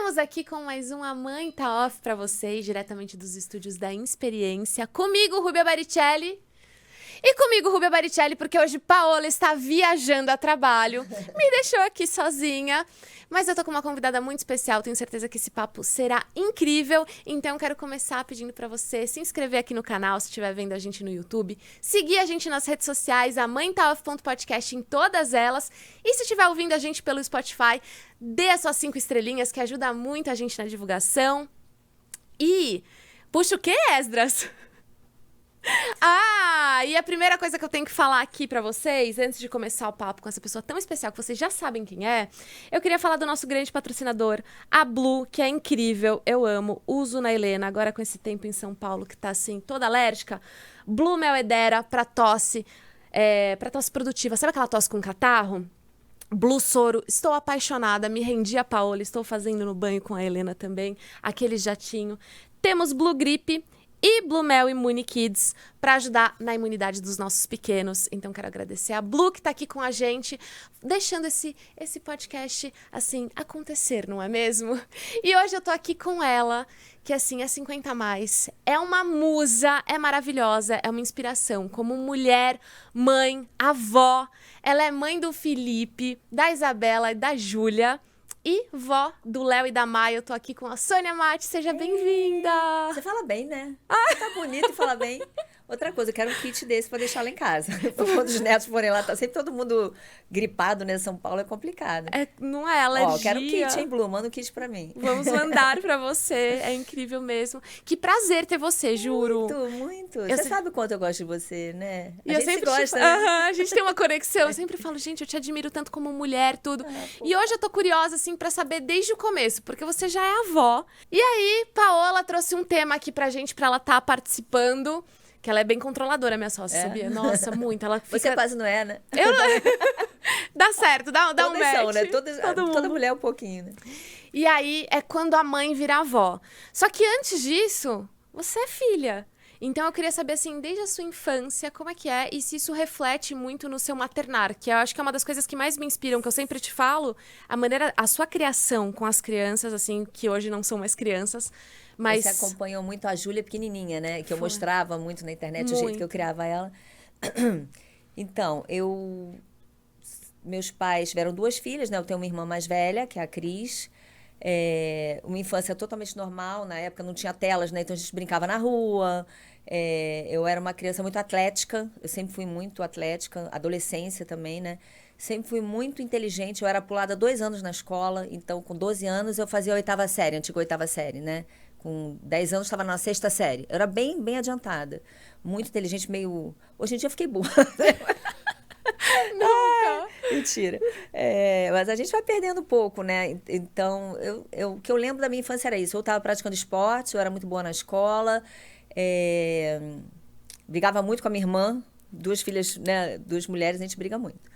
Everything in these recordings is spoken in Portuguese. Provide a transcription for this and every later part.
Estamos aqui com mais um A Mãe Tá Off pra vocês, diretamente dos estúdios da Insperiência. Comigo, Rúbia Baricelli. E comigo, Rúbia Baricelli, porque hoje Paola está viajando a trabalho. Me deixou aqui sozinha. Mas eu tô com uma convidada muito especial, tenho certeza que esse papo será incrível. Então quero começar pedindo pra você se inscrever aqui no canal, se estiver vendo a gente no YouTube. Seguir a gente nas redes sociais, amaintaoff.podcast em todas elas. E se estiver ouvindo a gente pelo Spotify, dê as suas 5 estrelinhas, que ajuda muito a gente na divulgação. E puxa o quê, Esdras? E a primeira coisa que eu tenho que falar aqui pra vocês, antes de começar o papo com essa pessoa tão especial que vocês já sabem quem é, eu queria falar do nosso grande patrocinador, a Blue, que é incrível, eu amo, uso na Helena, agora com esse tempo em São Paulo que tá assim, toda alérgica. Blue Mel Edera pra tosse produtiva, sabe aquela tosse com catarro? Blue Soro, estou apaixonada, me rendi a Paola, estou fazendo no banho com a Helena também, aquele jatinho. Temos Blue Grip e Blue Mel Immune Kids para ajudar na imunidade dos nossos pequenos. Então quero agradecer a Blue que tá aqui com a gente, deixando esse podcast assim acontecer, não é mesmo? E hoje eu tô aqui com ela, que assim é 50 a mais, é uma musa, é maravilhosa, é uma inspiração como mulher, mãe, avó. Ela é mãe do Felipe, da Isabela e da Júlia. E vó do Léo e da Maia, eu tô aqui com a Sônia Mate, seja bem-vinda! Você fala bem, né? Você tá bonita e fala bem. Outra coisa, eu quero um kit desse pra deixar lá em casa. Quando os netos forem lá, tá sempre todo mundo gripado, né? São Paulo é complicado. Não é alergia. Ó, quero um kit, hein, Blue? Manda um kit pra mim. Vamos mandar pra você, é incrível mesmo. Que prazer ter você, juro. Muito. Você sabe o quanto eu gosto de você, né? A gente sempre gosta, né? A gente tem uma conexão. Eu sempre falo, gente, eu te admiro tanto como mulher, tudo. E hoje eu tô curiosa, assim, pra saber desde o começo, porque você já é avó. E aí, Paola trouxe um tema aqui pra gente, pra ela estar participando. Que ela é bem controladora, minha sócia, sabia? Nossa, muito. Ela fica... Você quase não é, né? Dá certo, dá um match. São, né? Toda mulher é um pouquinho, né? E aí, é quando a mãe vira avó. Só que antes disso, você é filha. Então, eu queria saber, assim, desde a sua infância, como é que é? E se isso reflete muito no seu maternar. Que eu acho que é uma das coisas que mais me inspiram, que eu sempre te falo. A sua criação com as crianças, assim, que hoje não são mais crianças. Mas... Você acompanhou muito a Júlia pequenininha, né? Que eu mostrava muito na internet o jeito que eu criava ela. Então, meus pais tiveram 2 filhas, né? Eu tenho uma irmã mais velha, que é a Cris. Uma infância totalmente normal. Na época não tinha telas, né? Então a gente brincava na rua. Eu era uma criança muito atlética. Eu sempre fui muito atlética. Adolescência também, né? Sempre fui muito inteligente. Eu era pulada 2 anos na escola. Então, com 12 anos, eu fazia a 8ª série, a antiga 8ª série, né? Com 10 anos, estava na 6ª série. Eu era bem adiantada. Muito inteligente, meio... Hoje em dia eu fiquei burra. Nunca! Mentira. Mas a gente vai perdendo um pouco, né? Então, o que eu lembro da minha infância era isso. Eu estava praticando esporte, eu era muito boa na escola. Brigava muito com a minha irmã. 2 filhas, né? 2 mulheres, a gente briga muito.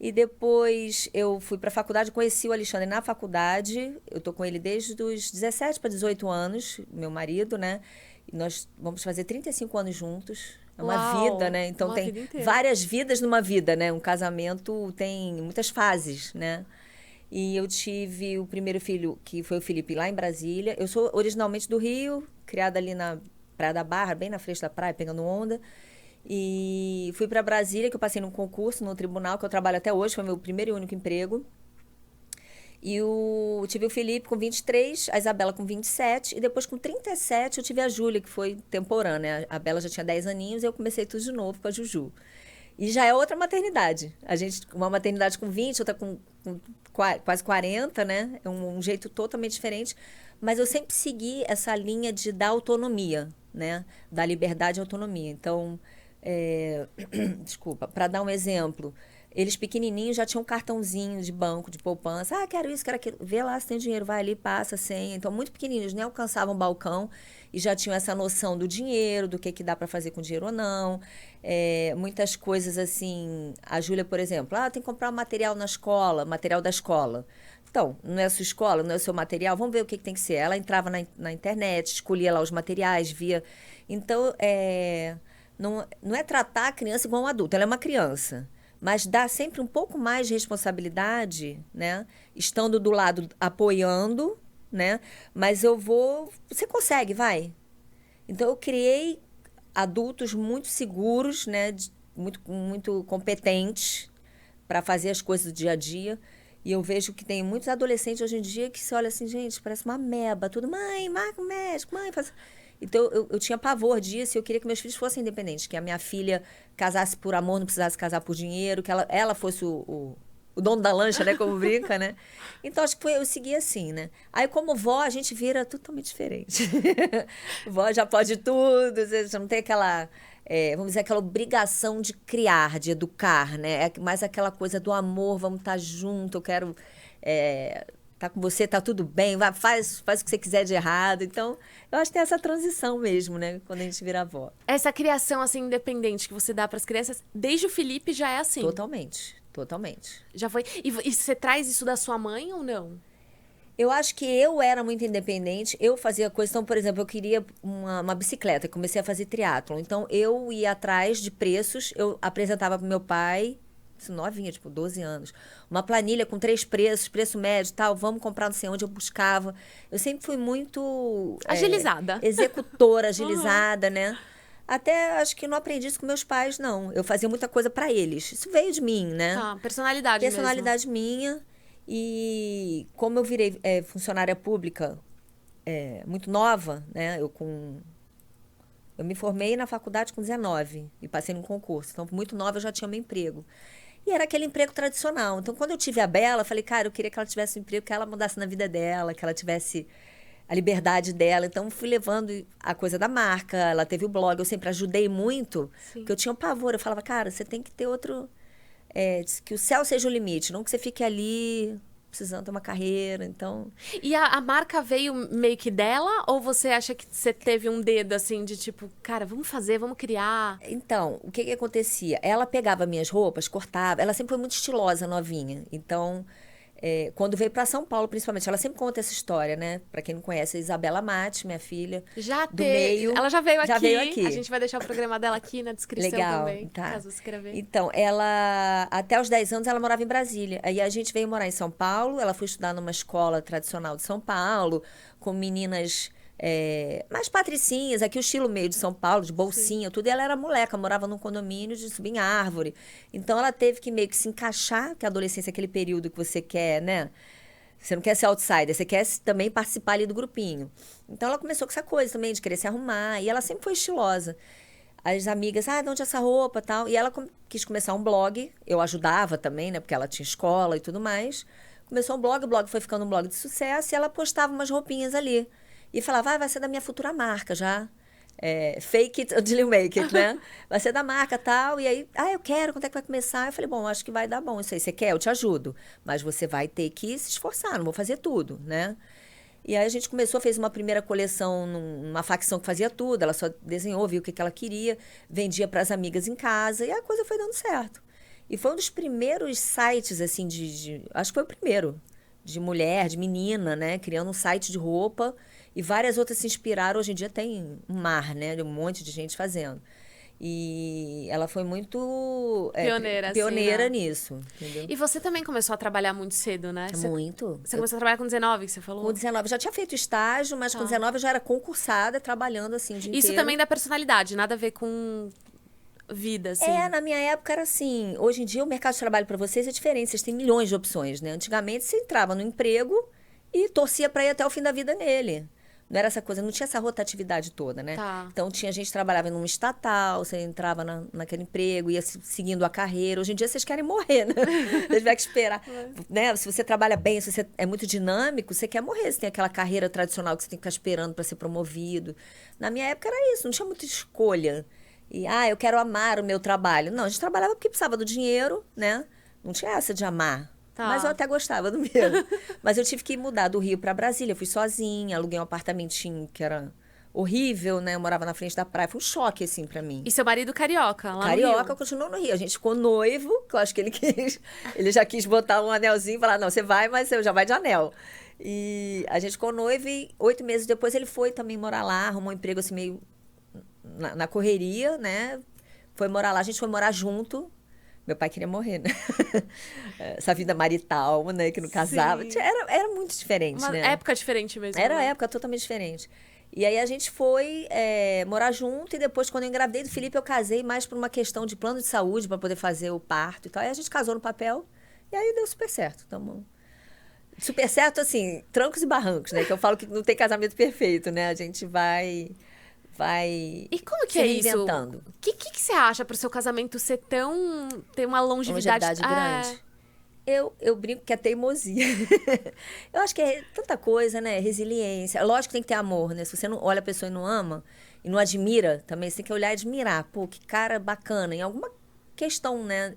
E depois eu fui para a faculdade, conheci o Alexandre na faculdade. Eu tô com ele desde os 17 para 18 anos, meu marido, né? E nós vamos fazer 35 anos juntos. É uma vida, né? Então tem várias vidas numa vida, né? Um casamento tem muitas fases, né? E eu tive o primeiro filho, que foi o Felipe, lá em Brasília. Eu sou originalmente do Rio, criada ali na Praia da Barra, bem na frente da praia, pegando onda. E fui para Brasília, que eu passei num concurso no tribunal, que eu trabalho até hoje, foi meu primeiro e único emprego. E tive o Felipe com 23, a Isabela com 27, e depois com 37 eu tive a Júlia, que foi temporânea. A Bela já tinha 10 aninhos e eu comecei tudo de novo com a Juju. E já é outra maternidade. Uma maternidade com 20, outra com quase 40, né? É um jeito totalmente diferente. Mas eu sempre segui essa linha de dar autonomia, né? Da liberdade e autonomia. Então... desculpa, para dar um exemplo, eles pequenininhos já tinham um cartãozinho de banco, de poupança. Quero isso, quero aquilo. Vê lá se tem dinheiro, vai ali, passa a senha. Então, muito pequenininhos, nem alcançavam o balcão e já tinham essa noção do dinheiro, do que dá para fazer com dinheiro ou não. Muitas coisas assim, a Júlia, por exemplo, tem que comprar um material na escola, material da escola. Então, não é a sua escola, não é o seu material, vamos ver o que tem que ser. Ela entrava na internet, escolhia lá os materiais, via... Então, não é tratar a criança igual um adulto, ela é uma criança. Mas dá sempre um pouco mais de responsabilidade, né? Estando do lado, apoiando, né? Mas você consegue, vai. Então, eu criei adultos muito seguros, né? Muito competentes para fazer as coisas do dia a dia. E eu vejo que tem muitos adolescentes hoje em dia que se olha assim, gente, parece uma ameba, tudo, mãe, marca o médico, mãe, faz... Então, eu tinha pavor disso e eu queria que meus filhos fossem independentes, que a minha filha casasse por amor, não precisasse casar por dinheiro, que ela fosse o dono da lancha, né, como brinca, né? Então, acho que eu segui assim, né? Aí, como vó, a gente vira totalmente diferente. Vó já pode tudo, você já não tem aquela... vamos dizer, aquela obrigação de criar, de educar, né? É mais aquela coisa do amor, vamos estar junto, eu quero estar com você, tá tudo bem, vai, faz o que você quiser de errado. Então, eu acho que tem essa transição mesmo, né? Quando a gente vira avó. Essa criação, assim, independente que você dá para as crianças, desde o Felipe já é assim? Totalmente. Já foi. E você traz isso da sua mãe ou não? Eu acho que eu era muito independente, eu fazia coisa, então, por exemplo, eu queria uma bicicleta, comecei a fazer triatlon. Então, eu ia atrás de preços, eu apresentava para meu pai, isso novinha, tipo, 12 anos, uma planilha com 3 preços, preço médio e tal, vamos comprar não sei onde, eu buscava. Eu sempre fui muito... Agilizada. Executora, agilizada, né? Até acho que não aprendi isso com meus pais, não. Eu fazia muita coisa para eles. Isso veio de mim, né? Tá, personalidade minha. E como eu virei funcionária pública muito nova, né? Eu me formei na faculdade com 19 e passei num concurso. Então, muito nova, eu já tinha meu emprego. E era aquele emprego tradicional. Então, quando eu tive a Bela, eu falei, cara, eu queria que ela tivesse um emprego, que ela mudasse na vida dela, que ela tivesse a liberdade dela. Então, fui levando a coisa da marca. Ela teve o blog, eu sempre ajudei muito, porque eu tinha um pavor. Eu falava, cara, você tem que ter outro... que o céu seja o limite, não que você fique ali precisando ter uma carreira, então... E a marca veio meio que dela? Ou você acha que você teve um dedo, assim, de tipo, cara, vamos fazer, vamos criar? Então, o que acontecia? Ela pegava minhas roupas, cortava, ela sempre foi muito estilosa, novinha. Então, quando veio para São Paulo, principalmente, ela sempre conta essa história, né? Para quem não conhece, a Isabela Mate, minha filha, do meio. Ela já veio aqui. A gente vai deixar o programa dela aqui na descrição também, caso você queira ver. Então, ela, até os 10 anos, ela morava em Brasília. Aí a gente veio morar em São Paulo, ela foi estudar numa escola tradicional de São Paulo, com meninas... mais patricinhas, aqui o estilo meio de São Paulo, de bolsinha, tudo. E ela era moleca, morava num condomínio de subir em árvore. Então, ela teve que meio que se encaixar, que a adolescência é aquele período que você quer, né? Você não quer ser outsider, você quer também participar ali do grupinho. Então, ela começou com essa coisa também, de querer se arrumar. E ela sempre foi estilosa. As amigas, de onde é essa roupa e tal? E ela quis começar um blog. Eu ajudava também, né? Porque ela tinha escola e tudo mais. Começou um blog, o blog foi ficando um blog de sucesso. E ela postava umas roupinhas ali. E falava, vai ser da minha futura marca já. Fake it until you make it, né? Vai ser da marca e tal. E aí, eu quero, quando é que vai começar? Eu falei, bom, acho que vai dar bom isso aí. Você quer? Eu te ajudo. Mas você vai ter que se esforçar, não vou fazer tudo, né? E aí a gente fez uma primeira coleção numa facção que fazia tudo. Ela só desenhou, viu o que ela queria, vendia para as amigas em casa e a coisa foi dando certo. E foi um dos primeiros sites, assim, acho que foi o primeiro, de mulher, de menina, né? Criando um site de roupa. E várias outras se inspiraram. Hoje em dia tem um mar, né? De um monte de gente fazendo. E ela foi muito pioneira assim, né? Nisso. Entendeu? E você também começou a trabalhar muito cedo, né? Muito. Você começou a trabalhar com 19, que você falou? Com 19. Já tinha feito estágio, mas com 19 eu já era concursada, trabalhando assim o dia Isso inteiro. também dá personalidade, nada a ver com vida, assim. Na minha época era assim. Hoje em dia o mercado de trabalho para vocês é diferente. Vocês têm milhões de opções, né? Antigamente você entrava no emprego e torcia para ir até o fim da vida nele. Não era essa coisa, não tinha essa rotatividade toda, né? Tá. Então, tinha gente que trabalhava num estatal, você entrava naquele emprego, ia seguindo a carreira. Hoje em dia, vocês querem morrer, né? Vocês tiver que esperar. Né? Se você trabalha bem, se você é muito dinâmico, você quer morrer. Você tem aquela carreira tradicional que você tem que ficar esperando para ser promovido. Na minha época, era isso. Não tinha muita escolha. E, eu quero amar o meu trabalho. Não, a gente trabalhava porque precisava do dinheiro, né? Não tinha essa de amar. Tá. Mas eu até gostava do meu. Mas eu tive que mudar do Rio para Brasília. Fui sozinha, aluguei um apartamentinho que era horrível, né? Eu morava na frente da praia. Foi um choque, assim, pra mim. E seu marido carioca, lá Carioca, no Rio? continuou no Rio. A gente ficou noivo, que eu acho que ele já quis botar um anelzinho e falar, não, você vai, mas você já vai de anel. E a gente ficou noivo e 8 meses depois ele foi também morar lá, arrumou um emprego assim meio na correria, né? Foi morar lá, a gente foi morar junto. Meu pai queria morrer, né? Essa vida marital, né? Que não casava. Sim. Era muito diferente, Uma né? época diferente mesmo, Era né? época totalmente diferente. E aí a gente foi morar junto e depois, quando eu engravidei do Felipe, eu casei mais por uma questão de plano de saúde para poder fazer o parto e tal. Aí a gente casou no papel e aí deu super certo. Tamo... Super certo, assim, trancos e barrancos, né? Que eu falo que não tem casamento perfeito, né? A gente vai E como que se é isso? reinventando. O que você acha pro seu casamento ser tão... ter uma longevidade... Longevidade grande. Eu brinco que é teimosia. Eu acho que é tanta coisa, né? Resiliência. Lógico que tem que ter amor, né? Se você não olha a pessoa e não ama, e não admira, também você tem que olhar e admirar. Pô, que cara bacana. Em alguma questão, né?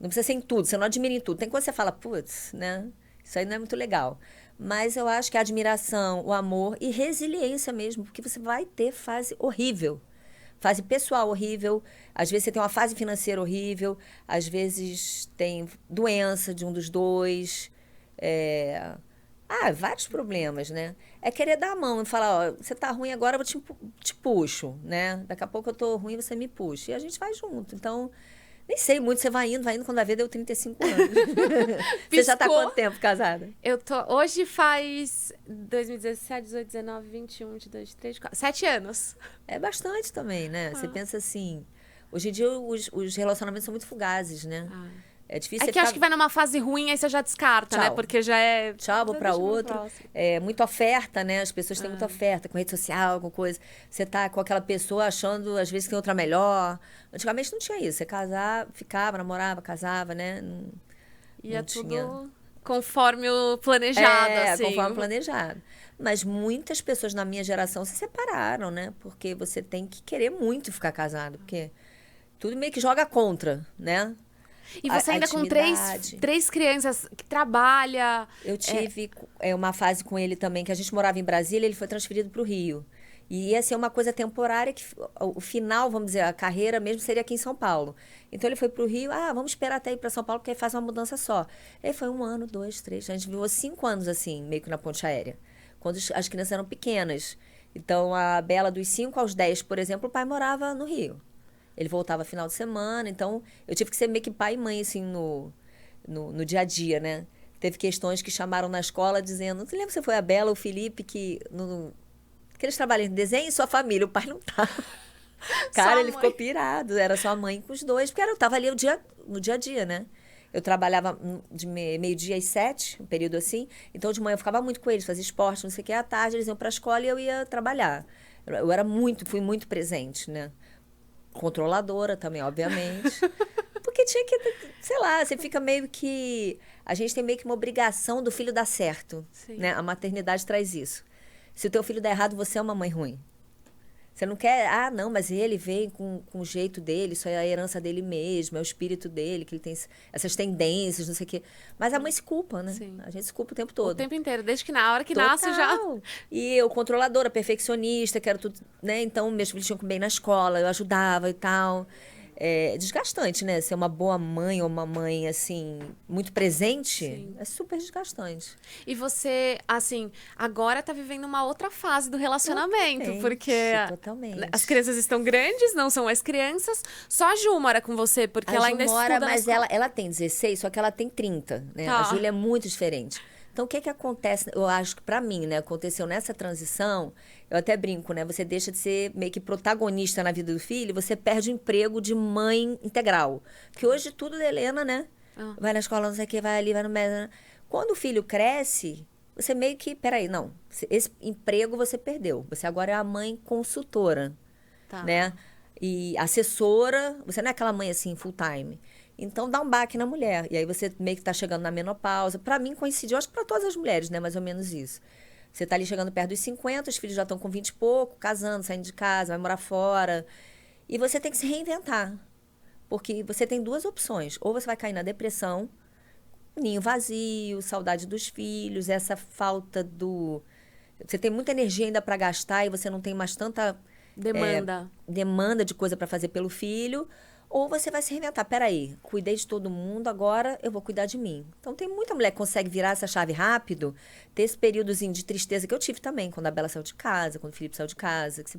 Não precisa ser em tudo, você não admira em tudo. Tem coisa que você fala, putz, né? Isso aí não é muito legal. Mas eu acho que a admiração, o amor e resiliência mesmo, porque você vai ter fase horrível. Fase pessoal horrível, às vezes você tem uma fase financeira horrível, às vezes tem doença de um dos dois. Vários problemas, né? É querer dar a mão e falar, ó, você tá ruim agora, eu te puxo, né? Daqui a pouco eu tô ruim, você me puxa. E a gente vai junto. Então, nem sei muito, você vai indo, quando vai ver, deu 35 anos. Você já tá há Piscou. quanto tempo casada? Hoje faz 2017, 18, 19, 21, 22, 23, 24... 7 anos. É bastante também, né? Você pensa assim... Hoje em dia, os relacionamentos são muito fugazes, né? É difícil É você que acho que vai numa fase ruim, aí você já descarta, né? Tchau. Porque já é... Tchau, vou Já pra deixa pro outro. próximo. Muita oferta, né? As pessoas têm muita oferta, com rede social, com coisa. Você tá com aquela pessoa achando, às vezes, que tem outra melhor. Antigamente não tinha isso. Você casava, ficava, namorava, casava, né? Ia não tudo tinha. conforme o planejado, assim. Conforme planejado. Mas muitas pessoas na minha geração se separaram, né? Porque você tem que querer muito ficar casado. Porque tudo meio que joga contra, né? E você ainda com intimidade. três crianças que trabalha... Eu tive uma fase com ele também, que a gente morava em Brasília, ele foi transferido para o Rio. E ia ser uma coisa temporária, que o final, vamos dizer, a carreira mesmo seria aqui em São Paulo. Então ele foi para o Rio, vamos esperar até ir para São Paulo, porque aí faz uma mudança só. Aí foi 1 ano, 2, 3, a gente viveu 5 anos assim, meio que na ponte aérea, quando as crianças eram pequenas. Então a Bela, dos 5 aos 10, por exemplo, o pai morava no Rio. Ele voltava final de semana, então eu tive que ser meio que pai e mãe, assim, no dia a dia, né? Teve questões que chamaram na escola dizendo, não se lembra se foi a Bela ou o Felipe que eles trabalham em desenho e sua família, o pai não tava. Cara, ele ficou pirado, era só a mãe com os dois, porque eu tava ali no dia a dia, né? Eu trabalhava de meio-dia às 7, um período assim, então de manhã eu ficava muito com eles, fazia esporte, não sei o que, à tarde eles iam pra escola e eu ia trabalhar. Fui muito presente, né? Controladora também, obviamente. Porque tinha que, sei lá, você fica meio que... A gente tem meio que uma obrigação do filho dar certo, né? A maternidade traz isso. Se o teu filho der errado, você é uma mãe ruim. Você não quer... não, mas ele vem com o jeito dele, isso é a herança dele mesmo, é o espírito dele, que ele tem essas tendências, não sei o quê. Mas a mãe se culpa, né? Sim. A gente se culpa o tempo todo. O tempo inteiro, desde que na hora que nasce já... E eu, controladora, perfeccionista, quero tudo, né? Então, meus filhos tinham que ir bem na escola, eu ajudava e tal. É desgastante, né? Ser uma boa mãe ou uma mãe, assim, muito presente, Sim. é super desgastante. E você, assim, agora tá vivendo uma outra fase do relacionamento, Totalmente, porque totalmente. as crianças estão grandes, não são mais crianças. Só a Ju mora com você, porque ela ainda estuda na mas escola. ela tem 16, só que ela tem 30, né? Tá. A Júlia é muito diferente. Então, o que acontece? Eu acho que, pra mim, né, aconteceu nessa transição, eu até brinco, né? Você deixa de ser meio que protagonista na vida do filho, você perde o emprego de mãe integral. Porque hoje tudo da Helena, né? Vai na escola, não sei o que, vai ali, vai no médico. Quando o filho cresce, você meio que... Peraí, não. Esse emprego você perdeu. Você agora é a mãe consultora, né? E assessora. Você não é aquela mãe assim, full time. Então, dá um baque na mulher. E aí você meio que tá chegando na menopausa. Pra mim, coincidiu, acho que pra todas as mulheres, né? Mais ou menos isso. Você tá ali chegando perto dos 50, os filhos já estão com 20 e pouco, casando, saindo de casa, vai morar fora. E você tem que se reinventar. Porque você tem 2 opções. Ou você vai cair na depressão, ninho vazio, saudade dos filhos, essa falta do... Você tem muita energia ainda pra gastar e você não tem mais tanta... demanda de coisa pra fazer pelo filho. Ou você vai se reinventar. Peraí, cuidei de todo mundo, agora eu vou cuidar de mim. Então, tem muita mulher que consegue virar essa chave rápido, ter esse períodozinho de tristeza que eu tive também, quando a Bela saiu de casa, quando o Felipe saiu de casa. Que você,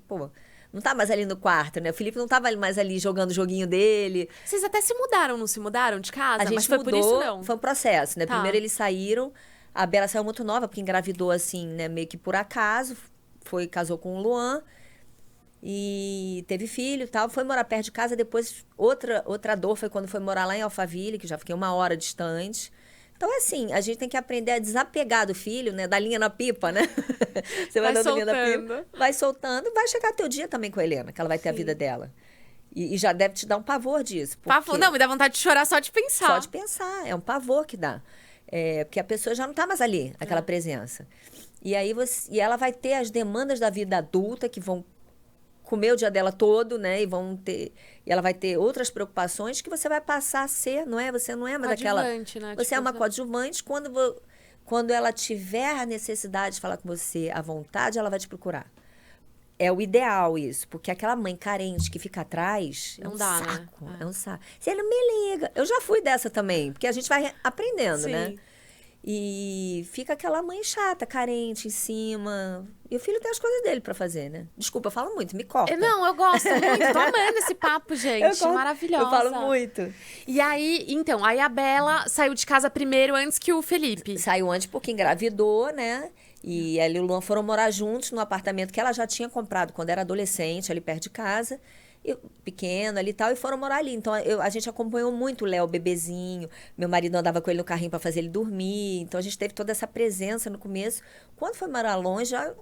não tá mais ali no quarto, né? O Felipe não tava mais ali jogando o joguinho dele. Vocês até se mudaram, não se mudaram de casa? A gente Mas foi mudou, por isso, não? foi um processo, né? Tá. Primeiro eles saíram, a Bela saiu muito nova, porque engravidou assim, né? Meio que por acaso, casou com o Luan e teve filho e tal. Foi morar perto de casa, depois outra dor foi quando foi morar lá em Alphaville, que já fiquei 1 hora distante. Então, é assim, a gente tem que aprender a desapegar do filho, né? Da linha na pipa, né? Você vai dando linha na pipa, vai soltando. Vai chegar teu dia também com a Helena, que ela vai ter a vida dela. E já deve te dar um pavor disso. Pavor? Não, me dá vontade de chorar só de pensar. Só de pensar, é um pavor que dá. Porque a pessoa já não está mais ali, aquela presença. E aí e ela vai ter as demandas da vida adulta que vão comer o dia dela todo, né? E ela vai ter outras preocupações que você vai passar a ser, não é? Você não é mais aquela. Né? Você é uma coadjuvante. Quando ela tiver a necessidade de falar com você à vontade, ela vai te procurar. É o ideal isso, porque aquela mãe carente que fica atrás não é um dá, saco, né? é um saco. Se ele não me liga, eu já fui dessa também, porque a gente vai aprendendo, Sim. né? E fica aquela mãe chata, carente em cima. E o filho tem as coisas dele pra fazer, né? Desculpa, eu falo muito, me corta. Não, eu gosto muito. Tô amando esse papo, gente. Maravilhosa. Eu falo muito. E aí, então, aí a Bela saiu de casa primeiro antes que o Felipe. Saiu antes porque engravidou, né? E ela e o Luan foram morar juntos no apartamento que ela já tinha comprado quando era adolescente, ali perto de casa. Pequeno ali e tal, e foram morar ali. Então, a gente acompanhou muito o Léo, bebezinho. Meu marido andava com ele no carrinho para fazer ele dormir. Então, a gente teve toda essa presença no começo. Quando foi morar longe, já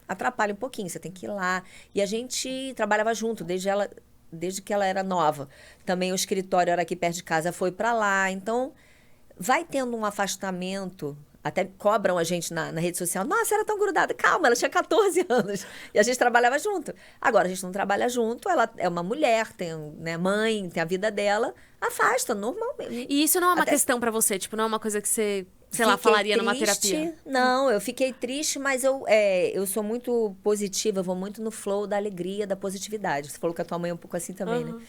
atrapalha um pouquinho. Você tem que ir lá. E a gente trabalhava junto, desde que ela era nova. Também o escritório era aqui perto de casa, foi para lá. Então, vai tendo um afastamento. Até cobram a gente na rede social. Nossa, era tão grudada. Calma, ela tinha 14 anos. E a gente trabalhava junto. Agora, a gente não trabalha junto. Ela é uma mulher, tem, né, mãe, tem a vida dela. Afasta, normalmente. E isso não é uma questão pra você? Tipo, não é uma coisa que você, sei lá, falaria numa terapia? Não, eu fiquei triste, mas eu sou muito positiva. Eu vou muito no flow da alegria, da positividade. Você falou que a tua mãe é um pouco assim também, né?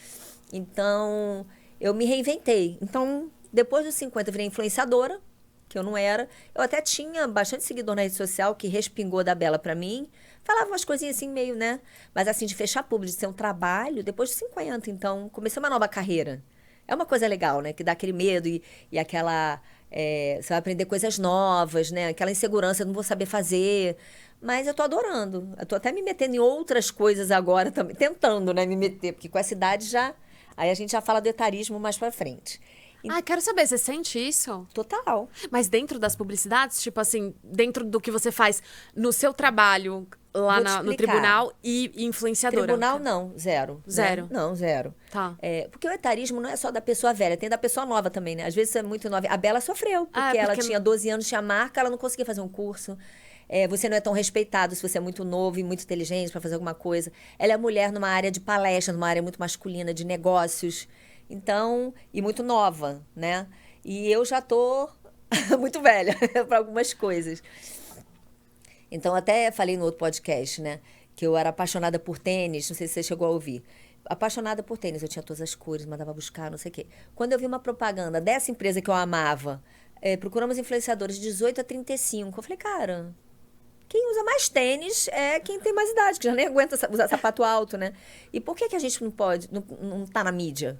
Então, eu me reinventei. Então, depois dos 50, eu virei influenciadora. Que eu não era. Eu até tinha bastante seguidor na rede social que respingou da Bela pra mim. Falava umas coisinhas assim meio, né? Mas assim, de fechar público, de ser um trabalho, depois de 50. Então, comecei uma nova carreira. É uma coisa legal, né? Que dá aquele medo e aquela... você vai aprender coisas novas, né? Aquela insegurança, eu não vou saber fazer. Mas eu tô adorando. Eu tô até me metendo em outras coisas agora também. Tentando, né? Me meter. Porque com essa idade já... Aí a gente já fala do etarismo mais pra frente. Quero saber, você sente isso? Total. Mas dentro das publicidades, tipo assim, dentro do que você faz no seu trabalho lá no tribunal e influenciadora? Tribunal, não, zero. Zero? Né? Não, zero. Tá. Porque o etarismo não é só da pessoa velha, tem da pessoa nova também, né? Às vezes é muito nova. A Bela sofreu, porque ela tinha 12 anos, tinha marca, ela não conseguia fazer um curso. Você não é tão respeitado se você é muito novo e muito inteligente para fazer alguma coisa. Ela é mulher numa área de palestra, numa área muito masculina, de negócios. Então, e muito nova, né? E eu já tô muito velha para algumas coisas. Então, até falei no outro podcast, né? Que eu era apaixonada por tênis, não sei se você chegou a ouvir. Apaixonada por tênis, eu tinha todas as cores, mandava buscar, não sei o quê. Quando eu vi uma propaganda dessa empresa que eu amava, procuramos influenciadores de 18 a 35, eu falei, cara... Quem usa mais tênis é quem tem mais idade, que já nem aguenta usar sapato alto, né? E por que a gente não pode, não tá na mídia?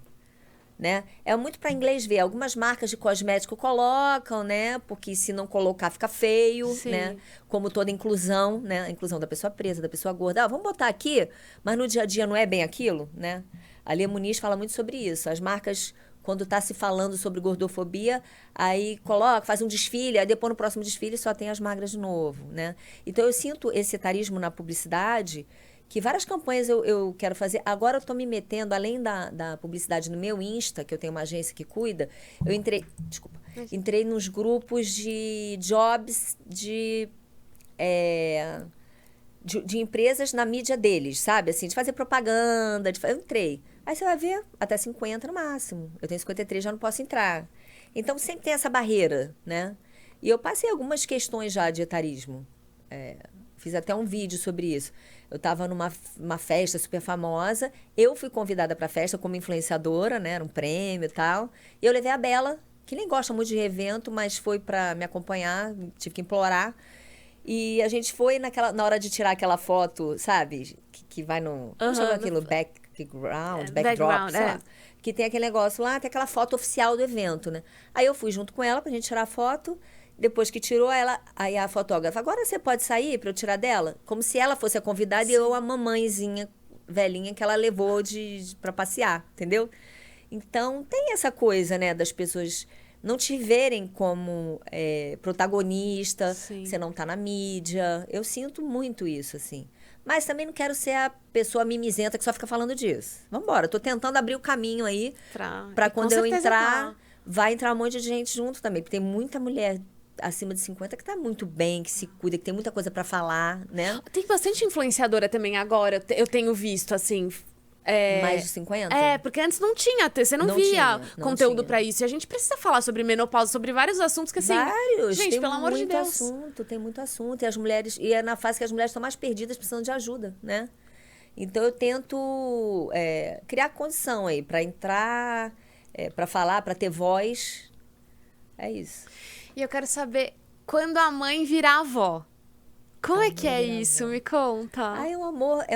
Né? É muito para inglês ver. Algumas marcas de cosmético colocam, né? Porque se não colocar fica feio, Sim. né? Como toda inclusão, né? A inclusão da pessoa presa, da pessoa gorda. Vamos botar aqui, mas no dia a dia não é bem aquilo, né? A Lia Muniz fala muito sobre isso. As marcas, quando está se falando sobre gordofobia, aí coloca, faz um desfile, aí depois no próximo desfile só tem as magras de novo, né? Então eu sinto esse etarismo na publicidade, que várias campanhas eu quero fazer. Agora eu estou me metendo, além da publicidade no meu Insta, que eu tenho uma agência que cuida, eu entrei nos grupos de jobs de empresas na mídia deles, sabe? Assim, de fazer propaganda, eu entrei. Aí você vai ver, até 50 no máximo. Eu tenho 53, já não posso entrar. Então, sempre tem essa barreira, né? E eu passei algumas questões já de etarismo. Fiz até um vídeo sobre isso. Eu estava numa festa super famosa. Eu fui convidada para a festa como influenciadora, né? Era um prêmio e tal. E eu levei a Bela, que nem gosta muito de evento, mas foi para me acompanhar. Tive que implorar. E a gente foi na hora de tirar aquela foto, sabe? Que vai no... Como chama aquilo? Backdrop, sei lá. Que tem aquele negócio lá, tem aquela foto oficial do evento, né? Aí eu fui junto com ela pra gente tirar a foto. Depois que tirou ela, aí a fotógrafa, agora você pode sair pra eu tirar dela? Como se ela fosse a convidada. Sim. E eu a mamãezinha velhinha que ela levou pra passear, entendeu? Então, tem essa coisa, né, das pessoas não te verem como protagonista, Sim. você não tá na mídia. Eu sinto muito isso, assim. Mas também não quero ser a pessoa mimizenta que só fica falando disso. Vambora, tô tentando abrir o caminho aí pra quando eu entrar, vai entrar um monte de gente junto também. Porque tem muita mulher acima de 50 que tá muito bem, que se cuida, que tem muita coisa pra falar, né? Tem bastante influenciadora também agora, eu tenho visto, assim... Mais de 50? Porque antes não tinha, você não via conteúdo pra isso. E a gente precisa falar sobre menopausa, sobre vários assuntos que, assim... Vários! Gente, pelo amor de Deus. Tem muito assunto. E as mulheres... E é na fase que as mulheres estão mais perdidas, precisando de ajuda, né? Então, eu tento criar condição aí pra entrar, pra falar, pra ter voz. É isso. E eu quero saber, quando a mãe virar avó, como é que é isso? Me conta. Ah, é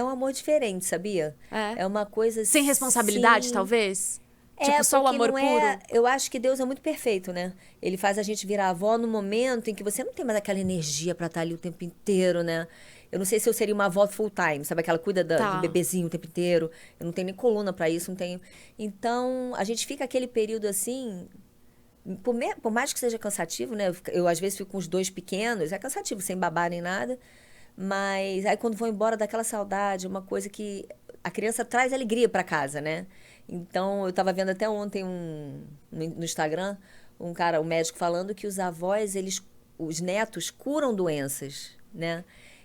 um amor diferente, sabia? É uma coisa... Sem responsabilidade, talvez? Tipo, só o amor puro? Eu acho que Deus é muito perfeito, né? Ele faz a gente virar avó no momento em que você não tem mais aquela energia pra estar ali o tempo inteiro, né? Eu não sei se eu seria uma avó full time, sabe? Aquela cuida do bebezinho o tempo inteiro. Eu não tenho nem coluna pra isso, não tenho... Então, a gente fica aquele período assim... Por mais que seja cansativo, né? Eu às vezes fico com os 2 pequenos, é cansativo, sem babar nem nada. Mas aí quando vou embora daquela saudade, uma coisa que a criança traz alegria para casa, né? Então, eu estava vendo até ontem no Instagram, um médico falando que os avós, os netos curam doenças, né?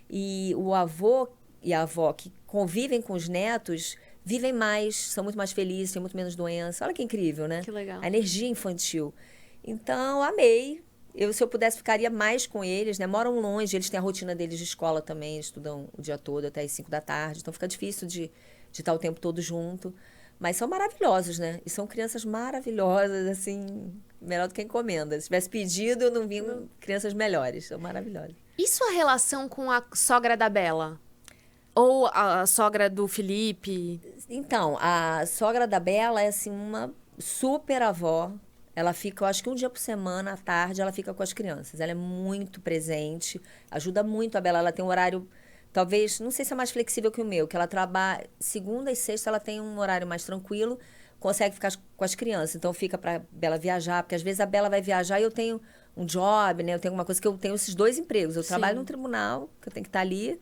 E o avô e a avó que convivem com os netos vivem mais, são muito mais felizes, têm muito menos doença. Olha que incrível, né? Que legal. A energia infantil. Então, amei. Se eu pudesse, ficaria mais com eles, né? Moram longe, eles têm a rotina deles de escola também, estudam o dia todo, até as 5 da tarde. Então, fica difícil de estar o tempo todo junto. Mas são maravilhosos, né? E são crianças maravilhosas, assim, melhor do que encomenda. Se tivesse pedido, eu não vi crianças melhores. São maravilhosas. E sua relação com a sogra da Bela? Ou a sogra do Felipe? Então, a sogra da Bela é, assim, uma super avó. Ela fica, eu acho que um dia por semana, à tarde, ela fica com as crianças. Ela é muito presente, ajuda muito a Bela. Ela tem um horário, talvez, não sei se é mais flexível que o meu, que ela trabalha segunda e sexta, ela tem um horário mais tranquilo, consegue ficar com as crianças. Então, fica pra Bela viajar, porque às vezes a Bela vai viajar e eu tenho um job, né? Eu tenho alguma coisa que eu tenho esses 2 empregos. Eu trabalho no tribunal, que eu tenho que estar ali.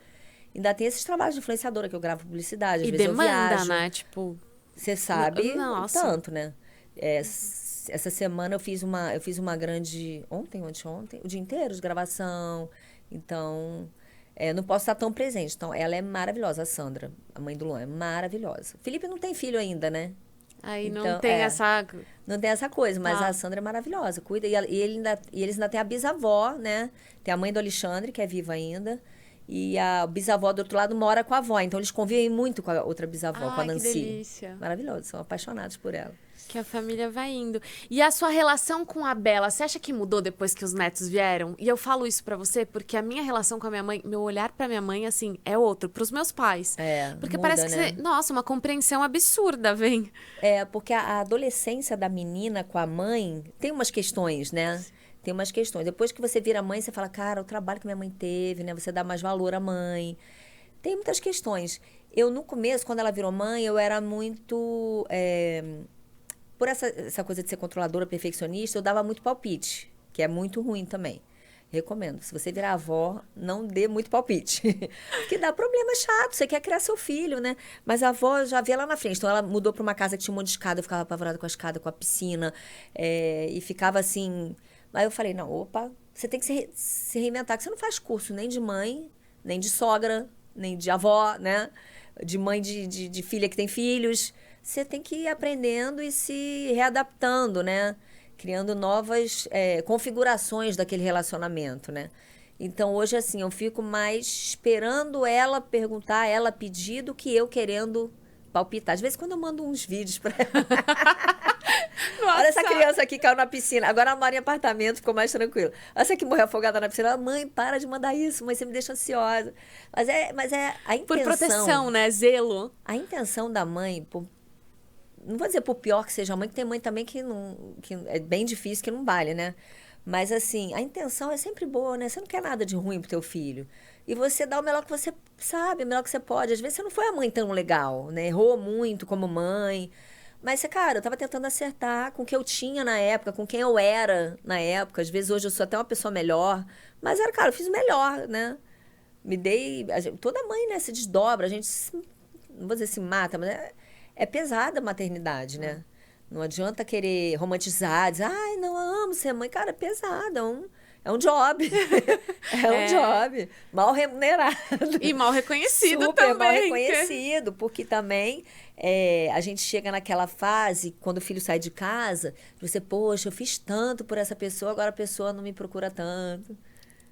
Ainda tem esses trabalhos de influenciadora, que eu gravo publicidade, às vezes demanda, eu viajo. né? Tipo... Você sabe o tanto, né? Essa semana eu fiz uma grande... Anteontem, o dia inteiro de gravação. Então, não posso estar tão presente. Então, ela é maravilhosa, a Sandra, a mãe do Luan, é maravilhosa. O Felipe não tem filho ainda, né? Aí então, não tem essa... Não tem essa coisa, mas a Sandra é maravilhosa, cuida. E eles ainda têm a bisavó, né? Tem a mãe do Alexandre, que é viva ainda. E a bisavó do outro lado mora com a avó. Então, eles convivem muito com a outra bisavó, com a Nancy. Que delícia. Maravilhoso, são apaixonados por ela. Que a família vai indo. E a sua relação com a Bela, você acha que mudou depois que os netos vieram? E eu falo isso pra você porque a minha relação com a minha mãe, meu olhar pra minha mãe, assim, é outro. Pros meus pais. Porque muda, parece que né? nossa, uma compreensão absurda vem. Porque a adolescência da menina com a mãe tem umas questões, né? Tem umas questões. Depois que você vira mãe, você fala, cara, o trabalho que minha mãe teve, né? Você dá mais valor à mãe. Tem muitas questões. Eu, no começo, quando ela virou mãe, eu era muito... Por essa coisa de ser controladora, perfeccionista, eu dava muito palpite, que é muito ruim também. Recomendo. Se você virar avó, não dê muito palpite. Porque dá problema chato. Você quer criar seu filho, né? Mas a avó já vê lá na frente. Então, ela mudou para uma casa que tinha um monte de escada. Eu ficava apavorada com a escada, com a piscina. E ficava assim... Aí eu falei, não, opa, você tem que se reinventar. Que você não faz curso nem de mãe, nem de sogra, nem de avó, né? De mãe de filha que tem filhos. Você tem que ir aprendendo e se readaptando, né? Criando novas configurações daquele relacionamento, né? Então, hoje, assim, eu fico mais esperando ela perguntar, ela pedir, do que eu querendo palpitar. Às vezes, quando eu mando uns vídeos pra Nossa. Olha essa criança aqui caiu na piscina. Agora ela mora em apartamento, ficou mais tranquila. Essa aqui morreu afogada na piscina. Ela, mãe, para de mandar isso, mãe, você me deixa ansiosa. Mas é a intenção. Por proteção, né? Zelo. A intenção da mãe, não vou dizer por pior que seja a mãe, que tem mãe também que é bem difícil, que não vale, né? Mas assim, a intenção é sempre boa, né? Você não quer nada de ruim pro teu filho. E você dá o melhor que você sabe, o melhor que você pode. Às vezes você não foi a mãe tão legal, né? Errou muito como mãe. Mas, cara, eu tava tentando acertar com o que eu tinha na época, com quem eu era na época. Às vezes hoje eu sou até uma pessoa melhor. Mas, cara, eu fiz o melhor, né? Me dei... Toda mãe, né, se desdobra. A gente, não vou dizer se mata, mas é pesada a maternidade, né? Não adianta querer romantizar, dizer, ai, não, eu amo ser mãe. Cara, é pesada, é um job. É um job. Mal remunerado. E mal reconhecido Super também. mal reconhecido, porque também a gente chega naquela fase, quando o filho sai de casa, você, poxa, eu fiz tanto por essa pessoa, agora a pessoa não me procura tanto.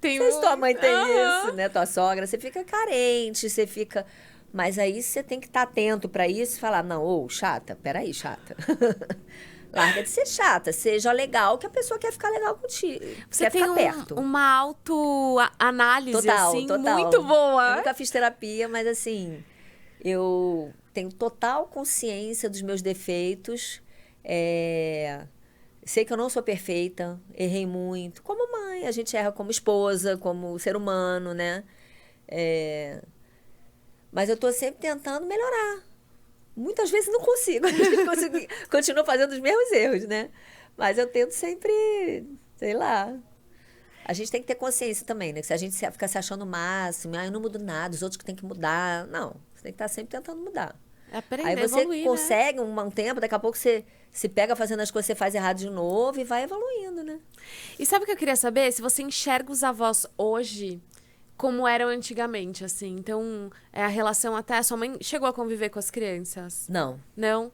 Tem Não sei se tua mãe tem Aham. isso, né? Tua sogra, você fica carente, você fica... Mas aí você tem que estar atento para isso e falar, não, ô, chata, peraí, chata. Larga de ser chata, seja legal, que a pessoa quer ficar legal contigo, Você quer tem ficar perto. uma autoanálise, Total, assim, total. muito Eu boa. nunca fiz terapia, mas assim, eu tenho total consciência dos meus defeitos. Sei que eu não sou perfeita, errei muito. Como mãe, a gente erra como esposa, como ser humano, né? Mas eu tô sempre tentando melhorar. Muitas vezes não consigo. Continuo fazendo os mesmos erros, né? Mas eu tento sempre, sei lá. A gente tem que ter consciência também, né? Que se a gente ficar se achando o máximo, eu não mudo nada, os outros que têm que mudar. Não, você tem que estar sempre tentando mudar. Aprender, Aí você evoluir, consegue um tempo, daqui a pouco você se pega fazendo as coisas que você faz errado de novo e vai evoluindo, né? E sabe o que eu queria saber? Se você enxerga os avós hoje como eram antigamente, assim. Então, a relação até... A sua mãe chegou a conviver com as crianças? Não. Não?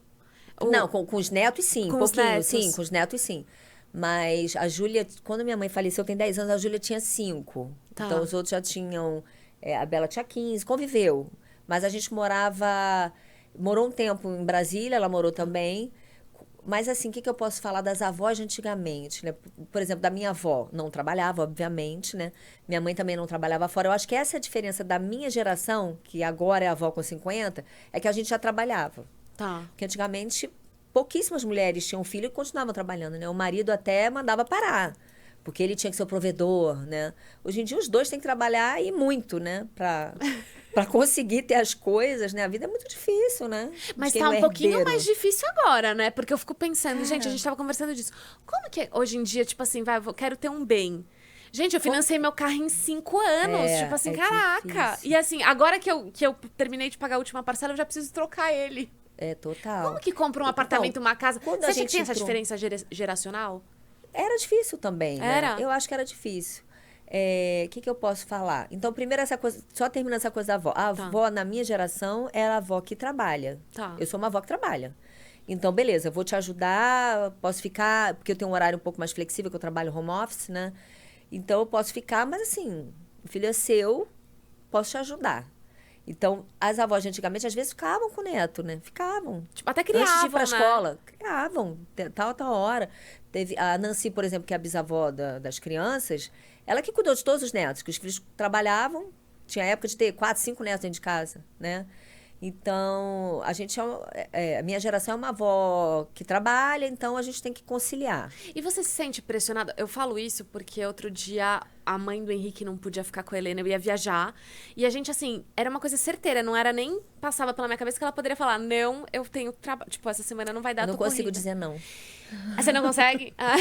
Não, com os netos, sim. Com Um os pouquinho, netos. sim. Com os netos, sim. Mas a Júlia, quando minha mãe faleceu, tem 10 anos, a Júlia tinha 5. Tá. Então, os outros já tinham... a Bela tinha 15, conviveu. Mas a gente morou um tempo em Brasília, ela morou também. Mas, assim, o que eu posso falar das avós de antigamente, né? Por exemplo, da minha avó. Não trabalhava, obviamente, né? Minha mãe também não trabalhava fora. Eu acho que essa é a diferença da minha geração, que agora é avó com 50, é que a gente já trabalhava. Tá. Porque antigamente, pouquíssimas mulheres tinham filho e continuavam trabalhando, né? O marido até mandava parar, porque ele tinha que ser o provedor, né? Hoje em dia, os dois têm que trabalhar e muito, né? Pra conseguir ter as coisas, né? A vida é muito difícil, né? Mas Quem tá não é um pouquinho herdeiro. mais difícil agora, né? Porque eu fico pensando, gente, a gente tava conversando disso. Como que hoje em dia, tipo assim, eu quero ter um bem. Gente, eu financei meu carro em 5 anos. Tipo assim, caraca. difícil. E assim, agora que eu terminei de pagar a última parcela, eu já preciso trocar ele. É, total. Como que compra um apartamento, uma casa? quando Você a acha que gente tem essa entrou- diferença geracional? Era difícil também, né? Era? Eu acho que era difícil. O que eu posso falar? Então, primeiro essa coisa, só terminando essa coisa da avó. A avó, na minha geração, era a avó que trabalha. Tá. Eu sou uma avó que trabalha. Então, beleza, eu vou te ajudar, posso ficar, porque eu tenho um horário um pouco mais flexível, que eu trabalho home office, né? Então, eu posso ficar, mas assim, o filho é seu, posso te ajudar. Então, as avós de antigamente, às vezes, ficavam com o neto, né? Ficavam. Tipo, até criavam, Antes de ir pra né? escola, criavam, tal hora. Teve a Nancy, por exemplo, que é a bisavó das crianças, ela que cuidou de todos os netos, que os filhos trabalhavam, tinha época de ter 4, 5 netos dentro de casa, né? Então, a gente a minha geração é uma avó que trabalha, então a gente tem que conciliar. E você se sente pressionada? Eu falo isso porque outro dia a mãe do Henrique não podia ficar com a Helena, eu ia viajar. E a gente, assim, era uma coisa certeira, não era nem passava pela minha cabeça que ela poderia falar, não, eu tenho trabalho. Tipo, essa semana não vai dar, Eu não tô consigo corrida. dizer não. Ah, você não consegue? Ah.